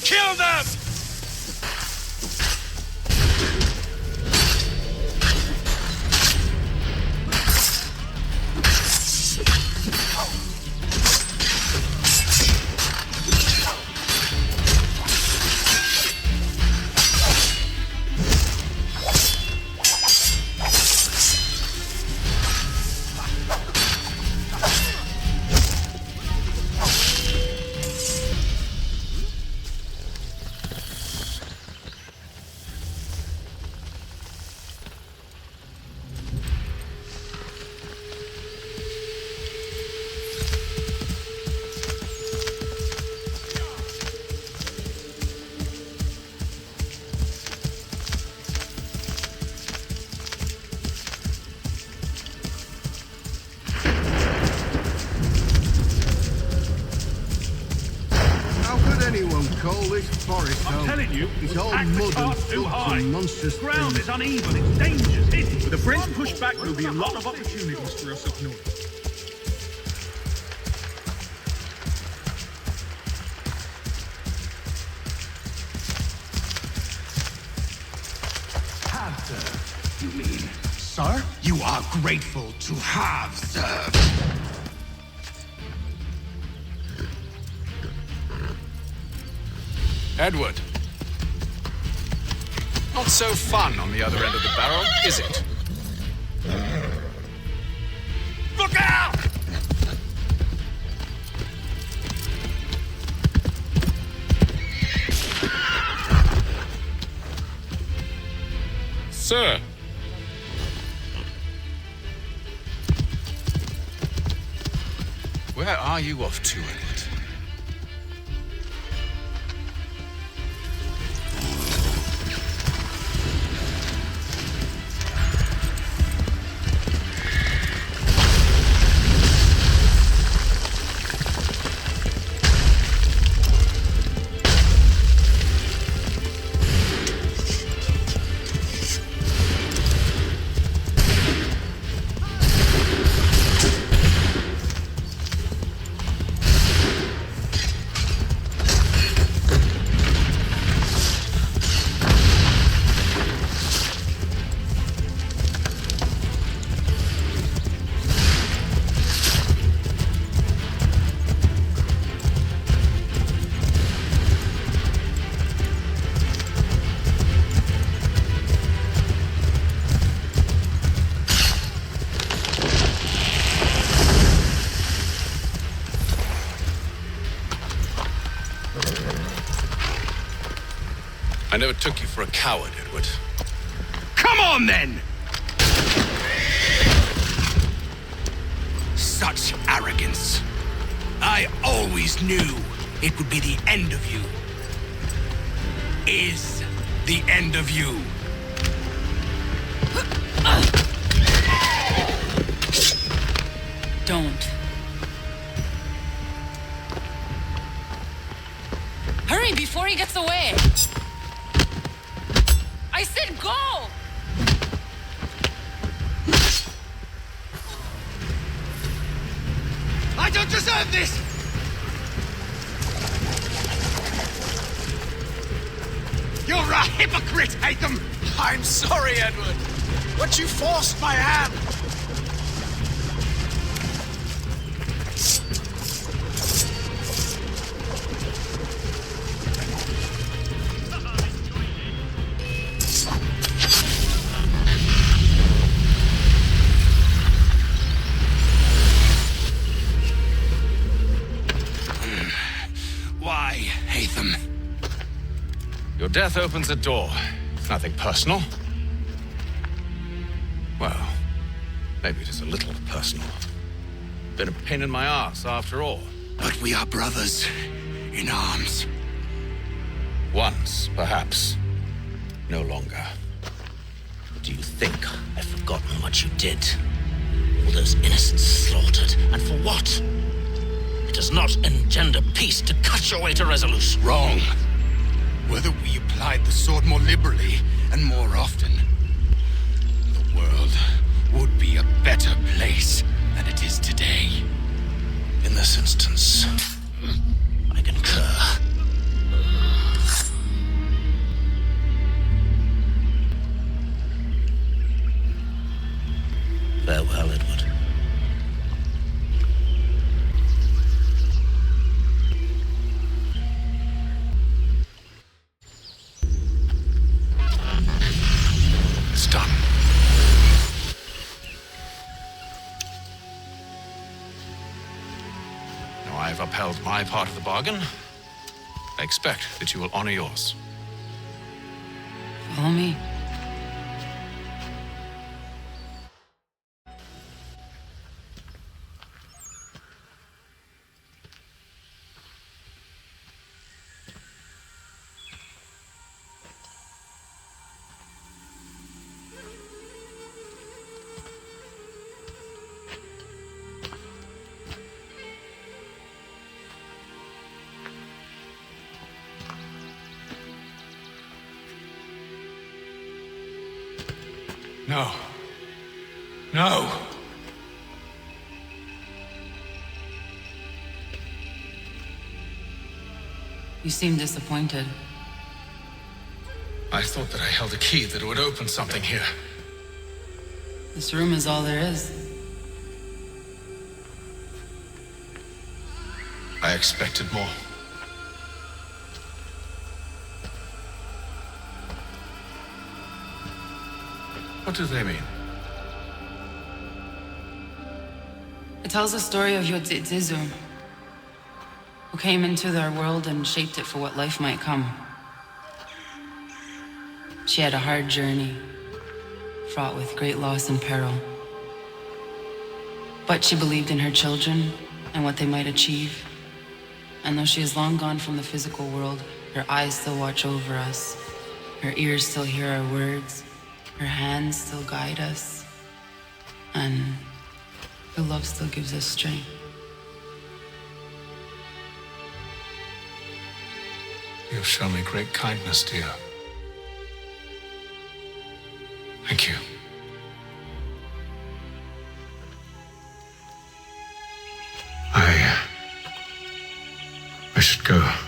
Kill them! Anyone call this forest home? I'm telling you, It's all pack the mud and cart's too filth high. and monstrous Ground things. is uneven, it's dangerous, hidden. With the French push back, there'll be a lot of opportunities for us up north. Have served, you mean? Sir? You are grateful to have served. Edward. Not so fun on the other end of the barrel, is it? Look out! Sir! Where are you off to, Edward? I never took you for a coward, Edward. Come on, then! Such arrogance. I always knew it would be the end of you. Is the end of you. Don't. Hurry before he gets away! I said go! I don't deserve this! You're a hypocrite, Hatham! I'm sorry, Edward, but you forced my hand. Why, Hatham? Your death opens a door. It's nothing personal. Well, maybe it is a little personal. Been a pain in my ass, after all. But we are brothers in arms. Once, perhaps. No longer. Do you think I've forgotten what you did? All those innocents slaughtered, and for what? It does not engender peace to cut your way to resolution. Wrong. Whether we applied the sword more liberally and more often, the world would be a better place than it is today. In this instance, I concur. Farewell, Edward. It's done. Now I've upheld my part of the bargain. I expect that you will honor yours. Follow me. No. No! You seem disappointed. I thought that I held a key that would open something here. This room is all there is. I expected more. What do they mean? It tells the story of Yodzizu, who came into their world and shaped it for what life might come. She had a hard journey, fraught with great loss and peril. But she believed in her children and what they might achieve. And though she is long gone from the physical world, her eyes still watch over us. Her ears still hear our words. Her hands still guide us. And her love still gives us strength. You've shown me great kindness, dear. Thank you. I should go.